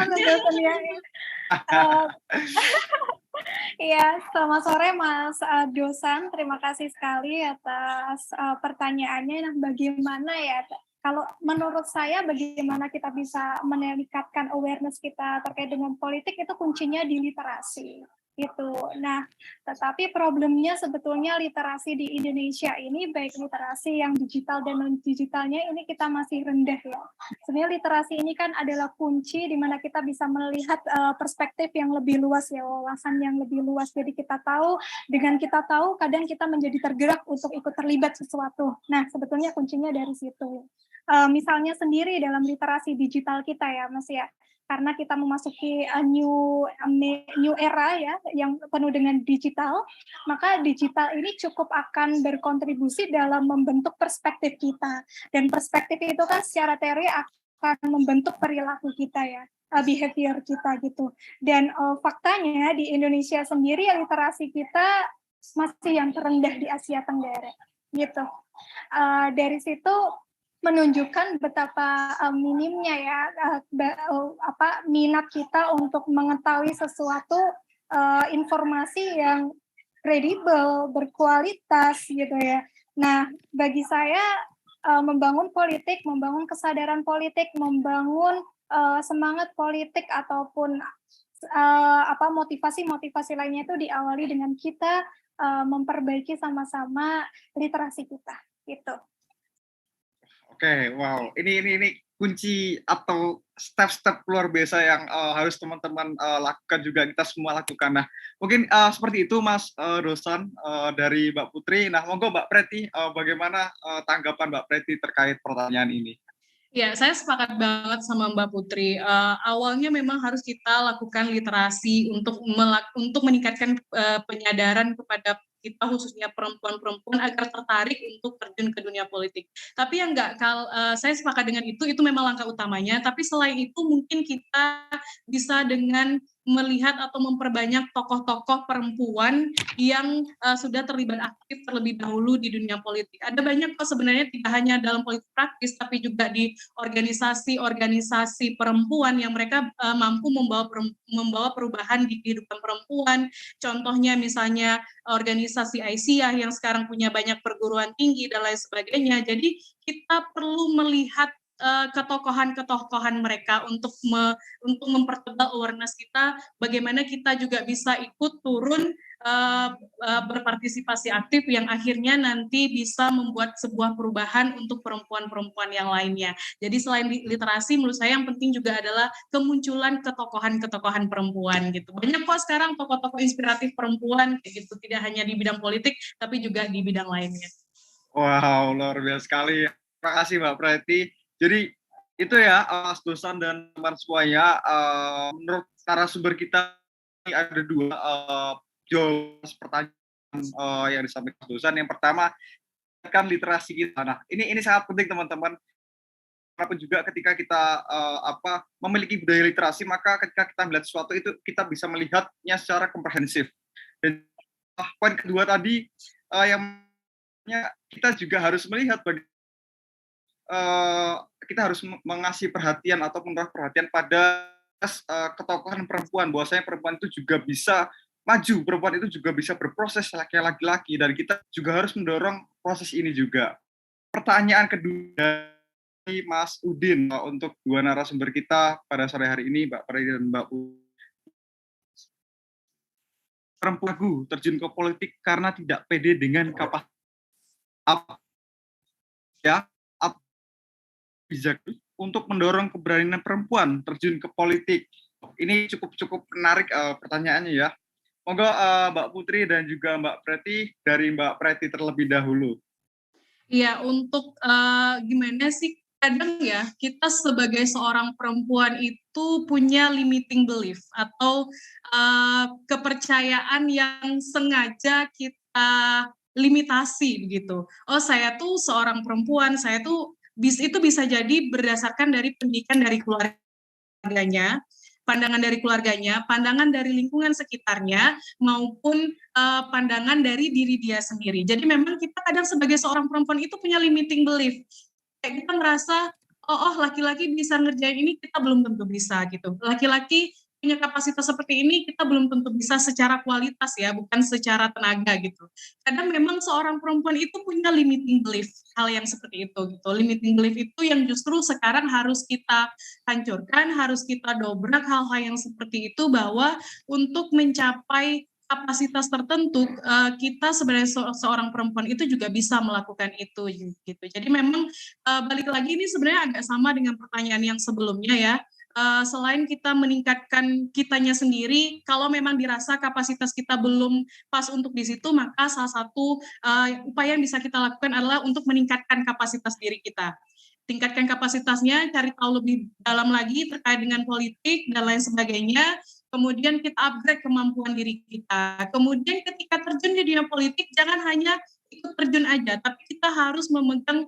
Iya, selamat sore Mas dosan. Terima kasih sekali atas pertanyaannya. Nah, bagaimana ya, kalau menurut saya bagaimana kita bisa meningkatkan awareness kita terkait dengan politik, itu kuncinya di literasi. Gitu. Nah, tetapi problemnya sebetulnya literasi di Indonesia ini, baik literasi yang digital dan non-digitalnya, ini kita masih rendah ya. Sebenarnya literasi ini kan adalah kunci di mana kita bisa melihat perspektif yang lebih luas ya, wawasan yang lebih luas. Jadi kita tahu, dengan kita tahu, kadang kita menjadi tergerak untuk ikut terlibat sesuatu. Nah, sebetulnya kuncinya dari situ. Misalnya sendiri dalam literasi digital kita ya, Mas ya. Karena kita memasuki new era ya, yang penuh dengan digital, maka digital ini cukup akan berkontribusi dalam membentuk perspektif kita. Dan perspektif itu kan secara teori akan membentuk perilaku kita ya, behavior kita gitu. Dan faktanya di Indonesia sendiri literasi kita masih yang terendah di Asia Tenggara gitu. Dari situ menunjukkan betapa minimnya ya minat kita untuk mengetahui sesuatu informasi yang kredibel, berkualitas gitu ya. Nah, bagi saya membangun politik, membangun kesadaran politik, membangun semangat politik ataupun motivasi-motivasi lainnya itu diawali dengan kita memperbaiki sama-sama literasi kita gitu. Oke, wow. Ini kunci atau step-step luar biasa yang harus teman-teman lakukan juga, kita semua lakukan. Nah, mungkin seperti itu Mas dosan dari Mbak Putri. Nah, monggo Mbak Preti, bagaimana tanggapan Mbak Preti terkait pertanyaan ini? Ya, saya sepakat banget sama Mbak Putri. Awalnya memang harus kita lakukan literasi untuk meningkatkan penyadaran kepada kita, khususnya perempuan-perempuan, agar tertarik untuk terjun ke dunia politik. Tapi yang saya sepakat dengan itu memang langkah utamanya. Tapi selain itu mungkin kita bisa dengan melihat atau memperbanyak tokoh-tokoh perempuan yang sudah terlibat aktif terlebih dahulu di dunia politik. Ada banyak kok sebenarnya, tidak hanya dalam politik praktis, tapi juga di organisasi-organisasi perempuan yang mereka mampu membawa perubahan di kehidupan perempuan. Contohnya misalnya organisasi Aisyah yang sekarang punya banyak perguruan tinggi dan lain sebagainya. Jadi kita perlu melihat ketokohan-ketokohan mereka untuk mempertebal awareness kita, bagaimana kita juga bisa ikut turun berpartisipasi aktif yang akhirnya nanti bisa membuat sebuah perubahan untuk perempuan-perempuan yang lainnya. Jadi selain literasi, menurut saya yang penting juga adalah kemunculan ketokohan-ketokohan perempuan gitu. Banyak kok sekarang tokoh-tokoh inspiratif perempuan kayak gitu, tidak hanya di bidang politik tapi juga di bidang lainnya. Wow, luar biasa sekali. Terima kasih Mbak Preti. Jadi itu ya Mas dosan dan teman semuanya, menurut narasumber kita ada dua jawaban pertanyaan yang disampaikan dosan. Yang pertama kan literasi kita. Nah, ini sangat penting teman-teman. Apapun juga ketika kita memiliki budaya literasi, maka ketika kita melihat sesuatu itu kita bisa melihatnya secara komprehensif. Dan poin kedua tadi yang kita juga harus melihat kita harus mengasih perhatian atau menaruh perhatian pada ketokohan perempuan, bahwasanya perempuan itu juga bisa maju, perempuan itu juga bisa berproses kayak laki-laki, dan kita juga harus mendorong proses ini juga. Pertanyaan kedua dari Mas Udin untuk dua narasumber kita pada sore hari ini, Mbak Preti dan Mbak U. Perempuan terjun ke politik karena tidak pede dengan kapasitas untuk mendorong keberanian perempuan terjun ke politik. Ini cukup menarik pertanyaannya ya. Monggo Mbak Putri dan juga Mbak Preti, dari Mbak Preti terlebih dahulu. Iya, untuk gimana sih kadang ya kita sebagai seorang perempuan itu punya limiting belief atau kepercayaan yang sengaja kita limitasi begitu. Oh, saya tuh seorang perempuan, saya tuh itu bisa jadi berdasarkan dari pendidikan dari keluarganya, pandangan dari keluarganya, pandangan dari lingkungan sekitarnya, maupun pandangan dari diri dia sendiri. Jadi memang kita kadang sebagai seorang perempuan itu punya limiting belief. Kayak kita ngerasa, oh laki-laki bisa ngerjain ini, kita belum tentu bisa gitu. Laki-laki punya kapasitas seperti ini, kita belum tentu bisa secara kualitas ya, bukan secara tenaga gitu. Kadang memang seorang perempuan itu punya limiting belief, hal yang seperti itu gitu. Limiting belief itu yang justru sekarang harus kita hancurkan, harus kita dobrak hal-hal yang seperti itu, bahwa untuk mencapai kapasitas tertentu, kita sebenarnya seorang perempuan itu juga bisa melakukan itu gitu. Jadi memang balik lagi ini sebenarnya agak sama dengan pertanyaan yang sebelumnya ya. Selain kita meningkatkan kitanya sendiri, kalau memang dirasa kapasitas kita belum pas untuk di situ, maka salah satu upaya yang bisa kita lakukan adalah untuk meningkatkan kapasitas diri kita. Tingkatkan kapasitasnya, cari tahu lebih dalam lagi terkait dengan politik dan lain sebagainya. Kemudian kita upgrade kemampuan diri kita. Kemudian ketika terjun di dunia politik, jangan hanya ikut terjun aja, tapi kita harus memegang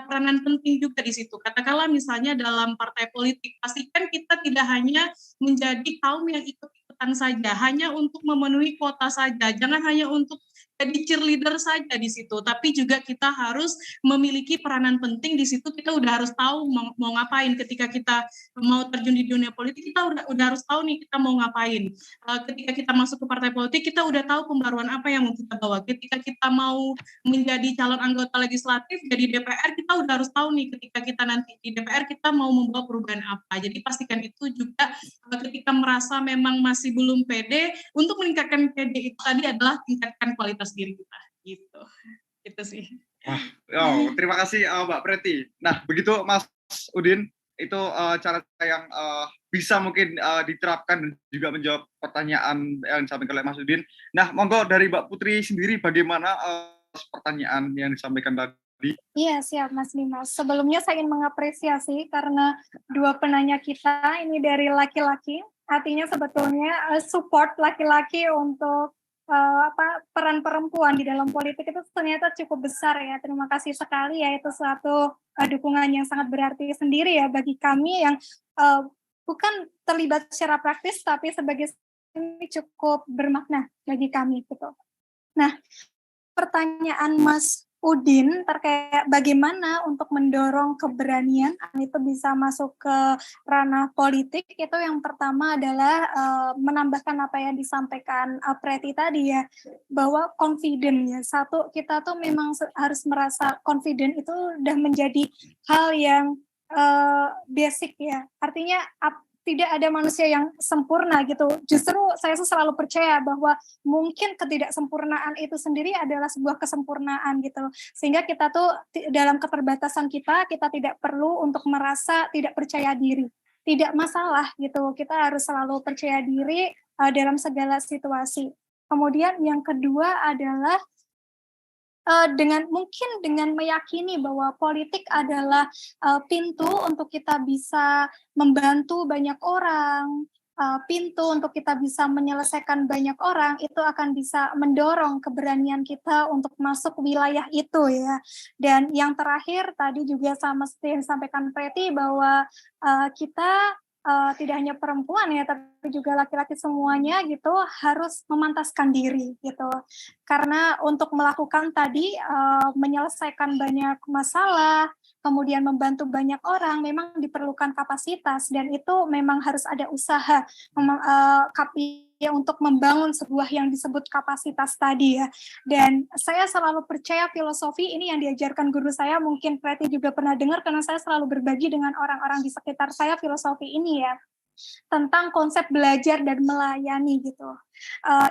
peranan penting juga di situ. Katakanlah misalnya dalam partai politik, pastikan kita tidak hanya menjadi kaum yang ikut-ikutan saja, hanya untuk memenuhi kuota saja. Jangan hanya untuk jadi cheerleader saja di situ, tapi juga kita harus memiliki peranan penting di situ. Kita udah harus tahu mau ngapain ketika kita mau terjun di dunia politik. Kita udah harus tahu nih kita mau ngapain. Ketika kita masuk ke partai politik, kita udah tahu pembaruan apa yang mau kita bawa. Ketika kita mau menjadi calon anggota legislatif, jadi DPR, kita udah harus tahu nih ketika kita nanti di DPR kita mau membawa perubahan apa. Jadi pastikan itu juga ketika merasa memang masih belum pede, untuk meningkatkan pede itu tadi adalah tingkatkan kualitas diri kita gitu. Itu sih. Terima kasih Mbak Preti. Nah, begitu Mas Udin, itu cara yang bisa mungkin diterapkan dan juga menjawab pertanyaan yang disampaikan oleh Mas Udin. Nah, monggo dari Mbak Putri sendiri bagaimana pertanyaan yang disampaikan tadi? Iya, siap Mas Dimas. Sebelumnya saya ingin mengapresiasi karena dua penanya kita ini dari laki-laki, artinya sebetulnya support laki-laki untuk peran perempuan di dalam politik itu ternyata cukup besar ya. Terima kasih sekali ya, itu suatu dukungan yang sangat berarti sendiri ya bagi kami yang bukan terlibat secara praktis tapi sebagai ini cukup bermakna bagi kami gitu. Nah, pertanyaan Mas Udin terkait bagaimana untuk mendorong keberanian itu bisa masuk ke ranah politik, itu yang pertama adalah menambahkan apa yang disampaikan Preti tadi ya, bahwa confident ya. Satu, kita tuh memang harus merasa confident, itu udah menjadi hal yang basic ya. Artinya tidak ada manusia yang sempurna gitu. Justru saya selalu percaya bahwa mungkin ketidaksempurnaan itu sendiri adalah sebuah kesempurnaan gitu. Sehingga kita tuh dalam keterbatasan kita tidak perlu untuk merasa tidak percaya diri. Tidak masalah gitu. Kita harus selalu percaya diri dalam segala situasi. Kemudian yang kedua adalah dengan meyakini bahwa politik adalah pintu untuk kita bisa membantu banyak orang, pintu untuk kita bisa menyelesaikan banyak orang, itu akan bisa mendorong keberanian kita untuk masuk wilayah itu ya. Dan yang terakhir tadi juga sama seperti yang disampaikan Preti bahwa kita tidak hanya perempuan ya, tapi juga laki-laki semuanya gitu harus memantaskan diri gitu. Karena untuk melakukan tadi menyelesaikan banyak masalah, kemudian membantu banyak orang, memang diperlukan kapasitas dan itu memang harus ada usaha untuk membangun sebuah yang disebut kapasitas tadi ya. Dan saya selalu percaya filosofi ini yang diajarkan guru saya, mungkin Preti juga pernah dengar karena saya selalu berbagi dengan orang-orang di sekitar saya filosofi ini ya, tentang konsep belajar dan melayani gitu.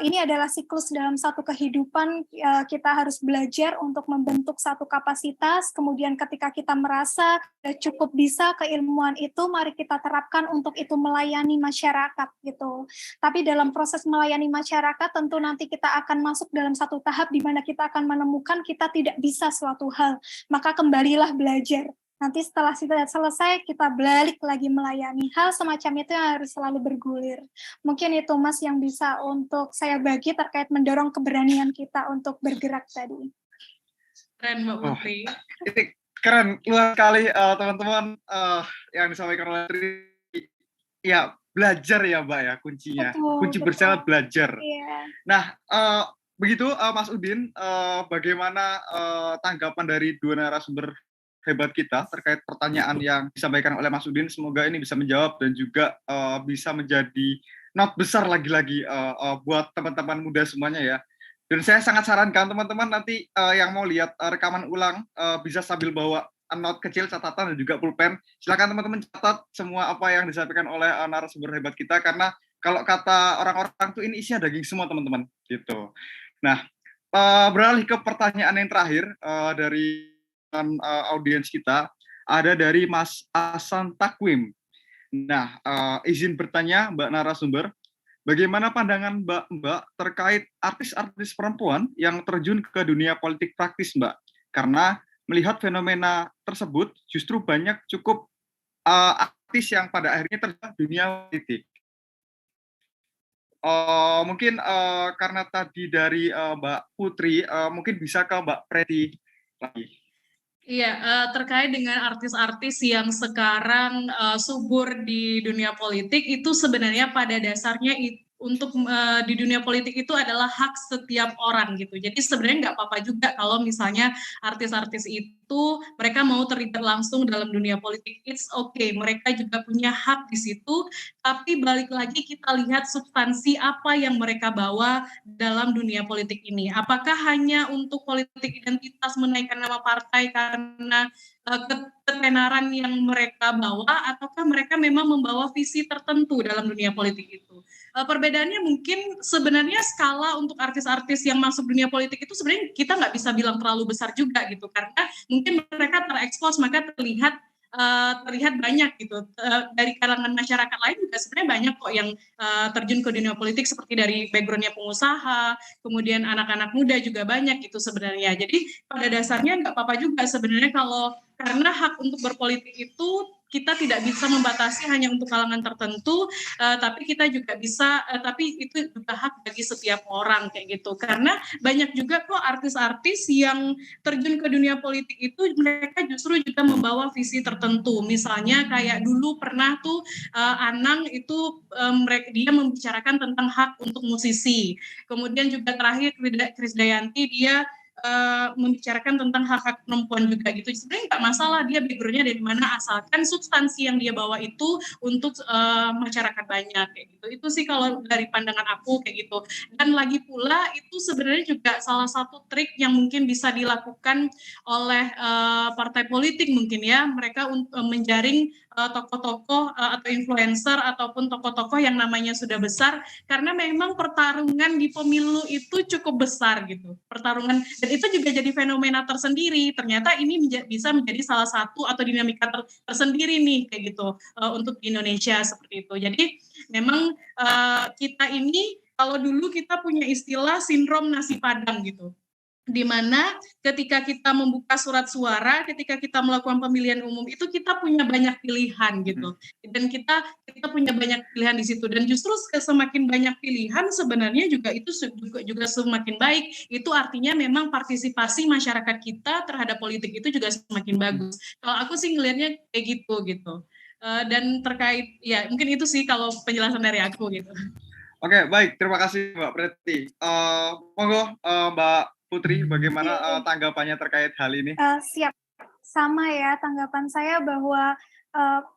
Ini adalah siklus dalam satu kehidupan, kita harus belajar untuk membentuk satu kapasitas, kemudian ketika kita merasa cukup bisa keilmuan itu, mari kita terapkan untuk itu melayani masyarakat gitu. Tapi dalam proses melayani masyarakat tentu nanti kita akan masuk dalam satu tahap di mana kita akan menemukan kita tidak bisa suatu hal, maka kembalilah belajar. Nanti setelah selesai, kita balik lagi melayani. Hal semacam itu yang harus selalu bergulir. Mungkin itu, Mas, yang bisa untuk saya bagi terkait mendorong keberanian kita untuk bergerak tadi. Keren, Mbak Putri. Ini keren, luar sekali teman-teman yang disampaikan oleh Tri. Ya, belajar ya, Mbak ya, kuncinya. Kunci bersama belajar. Iya. Nah, begitu Mas Udin, bagaimana tanggapan dari dua narasumber hebat kita terkait pertanyaan yang disampaikan oleh Mas Udin? Semoga ini bisa menjawab dan juga bisa menjadi not besar lagi-lagi buat teman-teman muda semuanya ya. Dan saya sangat sarankan teman-teman nanti yang mau lihat rekaman ulang bisa sambil bawa note kecil, catatan dan juga pulpen. Silakan teman-teman catat semua apa yang disampaikan oleh narasumber hebat kita, karena kalau kata orang-orang tuh ini isinya daging semua teman-teman gitu. Nah, beralih ke pertanyaan yang terakhir dari audiens kita, ada dari Mas Hasan Takwim. Nah, izin bertanya Mbak narasumber, bagaimana pandangan Mbak terkait artis-artis perempuan yang terjun ke dunia politik praktis, Mbak? Karena melihat fenomena tersebut justru banyak cukup artis yang pada akhirnya terjun ke dunia politik. Mungkin karena tadi dari Mbak Putri, mungkin bisa ke Mbak Preti lagi. Iya, terkait dengan artis-artis yang sekarang subur di dunia politik, itu sebenarnya pada dasarnya untuk di dunia politik itu adalah hak setiap orang gitu. Jadi sebenarnya nggak apa-apa juga kalau misalnya artis-artis itu mereka mau terlibat langsung dalam dunia politik. It's okay, mereka juga punya hak di situ. Tapi balik lagi kita lihat substansi apa yang mereka bawa dalam dunia politik ini. Apakah hanya untuk politik identitas, menaikkan nama partai karena ketenaran yang mereka bawa, ataukah mereka memang membawa visi tertentu dalam dunia politik itu? Perbedaannya mungkin sebenarnya skala untuk artis-artis yang masuk dunia politik itu sebenarnya kita nggak bisa bilang terlalu besar juga gitu, karena mungkin mereka terekspos maka terlihat banyak gitu. Dari kalangan masyarakat lain juga sebenarnya banyak kok yang terjun ke dunia politik, seperti dari backgroundnya pengusaha, kemudian anak-anak muda juga banyak gitu sebenarnya. Jadi pada dasarnya nggak apa-apa juga sebenarnya kalau, karena hak untuk berpolitik itu kita tidak bisa membatasi hanya untuk kalangan tertentu, tapi kita juga bisa, tapi itu juga hak bagi setiap orang kayak gitu. Karena banyak juga kok artis-artis yang terjun ke dunia politik itu mereka justru juga membawa visi tertentu. Misalnya kayak dulu pernah tuh Anang itu dia membicarakan tentang hak untuk musisi. Kemudian juga terakhir Krisdayanti dia membicarakan tentang hak-hak perempuan juga gitu. Sebenarnya nggak masalah dia backgroundnya dari mana, asalkan substansi yang dia bawa itu untuk masyarakat banyak kayak gitu. Itu sih kalau dari pandangan aku kayak gitu. Dan lagi pula itu sebenarnya juga salah satu trik yang mungkin bisa dilakukan oleh partai politik mungkin ya, mereka menjaring tokoh-tokoh atau influencer ataupun tokoh-tokoh yang namanya sudah besar, karena memang pertarungan di pemilu itu cukup besar gitu. Pertarungan, dan itu juga jadi fenomena tersendiri. Ternyata ini bisa menjadi salah satu atau dinamika tersendiri nih kayak gitu untuk di Indonesia seperti itu. Jadi memang kita ini kalau dulu kita punya istilah sindrom nasi padang gitu, di mana ketika kita membuka surat suara, ketika kita melakukan pemilihan umum itu kita punya banyak pilihan gitu, dan kita punya banyak pilihan di situ, dan justru semakin banyak pilihan sebenarnya juga itu juga semakin baik. Itu artinya memang partisipasi masyarakat kita terhadap politik itu juga semakin bagus. Kalau aku sih ngelihatnya kayak gitu. Dan terkait ya mungkin itu sih kalau penjelasan dari aku gitu. Oke, baik, terima kasih Mbak Preti. Monggo Mbak Putri, bagaimana tanggapannya terkait hal ini? Siap, sama ya tanggapan saya bahwa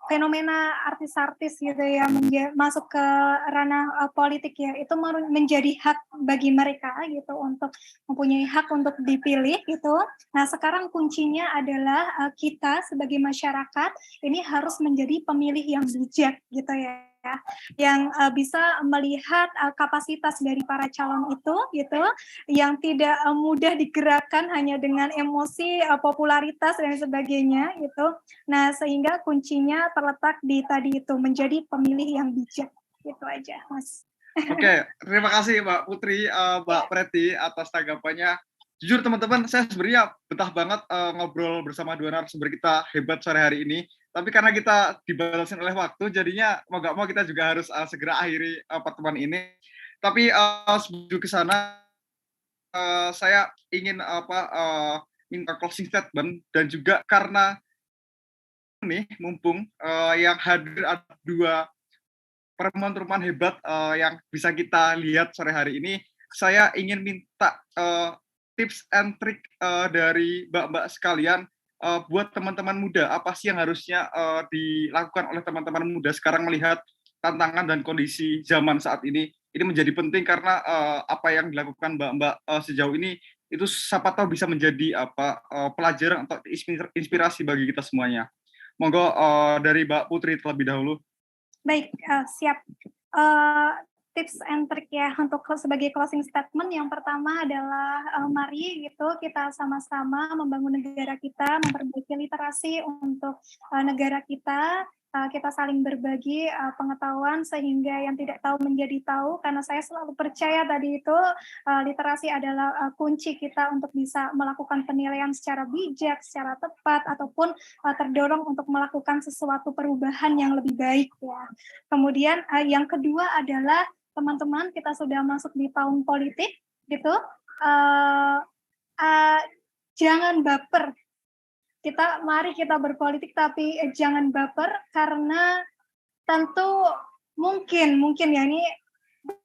fenomena artis-artis gitu ya masuk ke ranah politik ya, itu menjadi hak bagi mereka gitu untuk mempunyai hak untuk dipilih gitu. Nah sekarang kuncinya adalah kita sebagai masyarakat ini harus menjadi pemilih yang bijak gitu ya, yang bisa melihat kapasitas dari para calon itu gitu, yang tidak mudah digerakkan hanya dengan emosi, popularitas dan sebagainya gitu. Nah, sehingga kuncinya terletak di tadi itu, menjadi pemilih yang bijak. Gitu aja, Mas. Oke, terima kasih Mbak Putri, Mbak Preti atas tanggapannya. Jujur teman-teman, saya sebenarnya betah banget ngobrol bersama dua narasumber kita hebat sore hari ini. Tapi karena kita dibatasin oleh waktu, jadinya mau nggak mau kita juga harus segera akhiri pertemuan ini. Tapi sebelum ke sana, saya ingin minta closing statement, dan juga karena nih mumpung yang hadir ada dua perempuan-perempuan hebat yang bisa kita lihat sore hari ini, saya ingin minta tips and trick dari mbak-mbak sekalian buat teman-teman muda. Apa sih yang harusnya dilakukan oleh teman-teman muda sekarang melihat tantangan dan kondisi zaman saat ini? Ini menjadi penting karena apa yang dilakukan mbak-mbak sejauh ini itu siapa tahu bisa menjadi pelajaran atau inspirasi bagi kita semuanya. Monggo dari Mbak Putri terlebih dahulu. Baik, siap. Tips and trick ya untuk sebagai closing statement. Yang pertama adalah mari gitu kita sama-sama membangun negara kita, memperbaiki literasi untuk negara kita. Kita saling berbagi pengetahuan sehingga yang tidak tahu menjadi tahu, karena saya selalu percaya tadi itu literasi adalah kunci kita untuk bisa melakukan penilaian secara bijak, secara tepat, ataupun terdorong untuk melakukan sesuatu perubahan yang lebih baik ya. Kemudian yang kedua adalah teman-teman, kita sudah masuk di tahun politik gitu, jangan baper. Mari kita berpolitik tapi jangan baper, karena tentu mungkin ya ini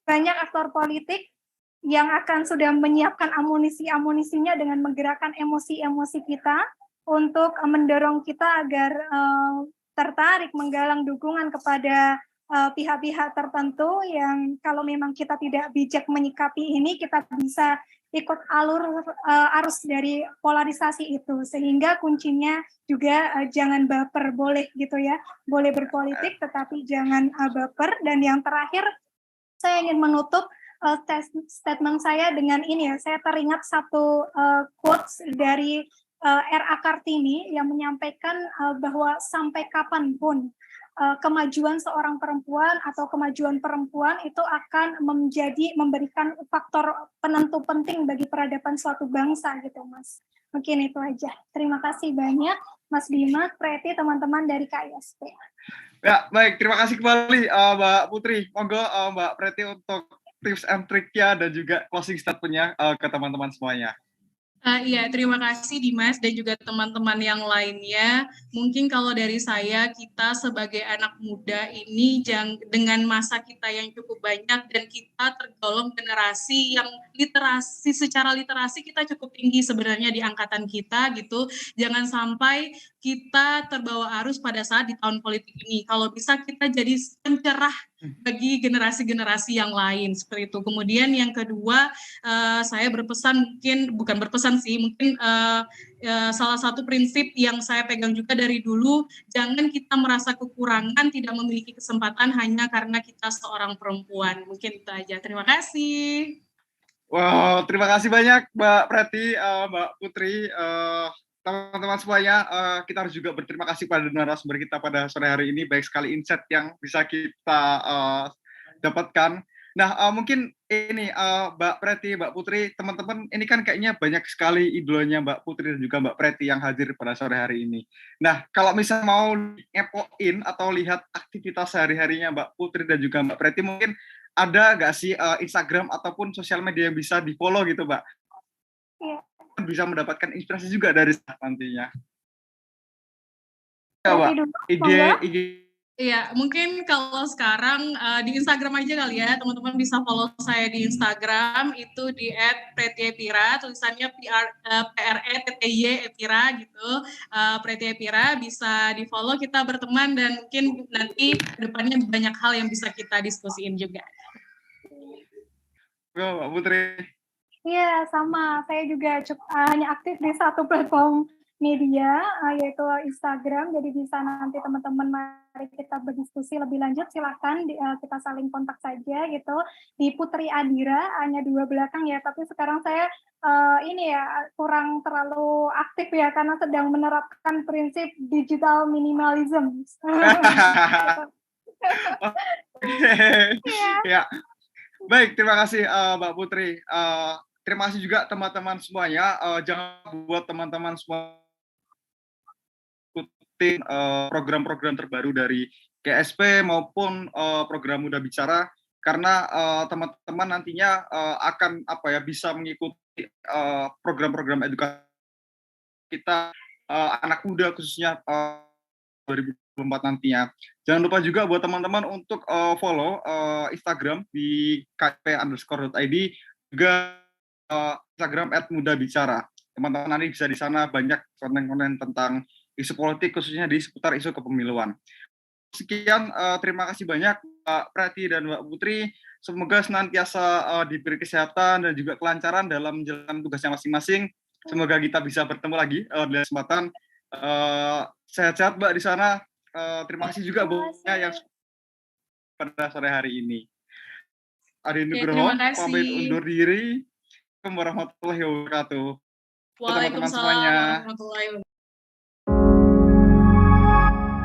banyak aktor politik yang akan sudah menyiapkan amunisinya dengan menggerakkan emosi-emosi kita untuk mendorong kita agar tertarik menggalang dukungan kepada pihak-pihak tertentu yang kalau memang kita tidak bijak menyikapi ini, kita bisa ikut arus dari polarisasi itu, sehingga kuncinya juga jangan baper, boleh gitu ya, boleh berpolitik tetapi jangan baper. Dan yang terakhir, saya ingin menutup statement saya dengan ini ya, saya teringat satu quotes dari R.A. Kartini yang menyampaikan bahwa sampai kapanpun kemajuan seorang perempuan atau kemajuan perempuan itu akan memberikan faktor penentu penting bagi peradaban suatu bangsa gitu, Mas. Mungkin itu aja. Terima kasih banyak Mas Bima, Preti, teman-teman dari KISP. Ya, baik. Terima kasih kembali Mbak Putri. Monggo Mbak Preti untuk tips and trick-nya dan juga closing statement-nya ke teman-teman semuanya. Iya, terima kasih Dimas dan juga teman-teman yang lainnya. Mungkin kalau dari saya, kita sebagai anak muda ini dengan masa kita yang cukup banyak dan kita tergolong generasi yang secara literasi kita cukup tinggi sebenarnya di angkatan kita gitu. Jangan sampai kita terbawa arus pada saat di tahun politik ini. Kalau bisa kita jadi pencerah bagi generasi-generasi yang lain seperti itu. Kemudian yang kedua, saya mungkin salah satu prinsip yang saya pegang juga dari dulu, jangan kita merasa kekurangan, tidak memiliki kesempatan hanya karena kita seorang perempuan. Mungkin itu aja. Terima kasih. Wow, terima kasih banyak Mbak Preti, Mbak Putri, teman-teman semuanya. Kita harus juga berterima kasih pada narasumber kita pada sore hari ini. Baik sekali insight yang bisa kita dapatkan. Nah, mungkin ini Mbak Preti, Mbak Putri, teman-teman, ini kan kayaknya banyak sekali idolanya Mbak Putri dan juga Mbak Preti yang hadir pada sore hari ini. Nah, kalau misalnya mau ngepoin atau lihat aktivitas sehari-harinya Mbak Putri dan juga Mbak Preti, mungkin ada nggak sih Instagram ataupun sosial media yang bisa di-follow gitu, Mbak? Iya. Bisa mendapatkan inspirasi juga dari nantinya. Ya, Mbak. IG. Iya, mungkin kalau sekarang di Instagram aja kali ya, teman-teman bisa follow saya di Instagram, itu di @pretiepira, tulisannya PRETTY gitu, Pretiepira, bisa di follow, kita berteman, dan mungkin nanti ke depannya banyak hal yang bisa kita diskusiin juga. Mbak Putri. Iya, sama. Saya juga hanya aktif di satu platform media, yaitu Instagram. Jadi bisa nanti teman-teman mari kita berdiskusi lebih lanjut. Silahkan kita saling kontak saja gitu. Di Putri Adira, hanya 2 belakang ya. Tapi sekarang saya kurang terlalu aktif ya, karena sedang menerapkan prinsip digital minimalism. Ya. Baik, terima kasih Mbak Putri. terima kasih juga teman-teman semuanya. Jangan buat teman-teman semua ikutin program-program terbaru dari GSP maupun program Muda Bicara, karena teman-teman nantinya akan bisa mengikuti program-program edukasi kita anak muda khususnya 2024 nantinya. Jangan lupa juga buat teman-teman untuk follow Instagram di kp_.id, juga Instagram @mudabicara. Teman-teman nanti bisa di sana banyak konten-konten tentang isu politik, khususnya di seputar isu kepemiluan. Sekian, terima kasih banyak Mbak Preti dan Mbak Putri. Semoga senantiasa diberi kesehatan dan juga kelancaran dalam menjalankan tugasnya masing-masing. Semoga kita bisa bertemu lagi di kesempatan. Sehat-sehat Mbak di sana. Terima kasih juga buatnya yang pada sore hari ini. Adi Nugroho, pamit undur diri. Assalamualaikum warahmatullahi wabarakatuh. Waalaikumsalam warahmatullahi wabarakatuh.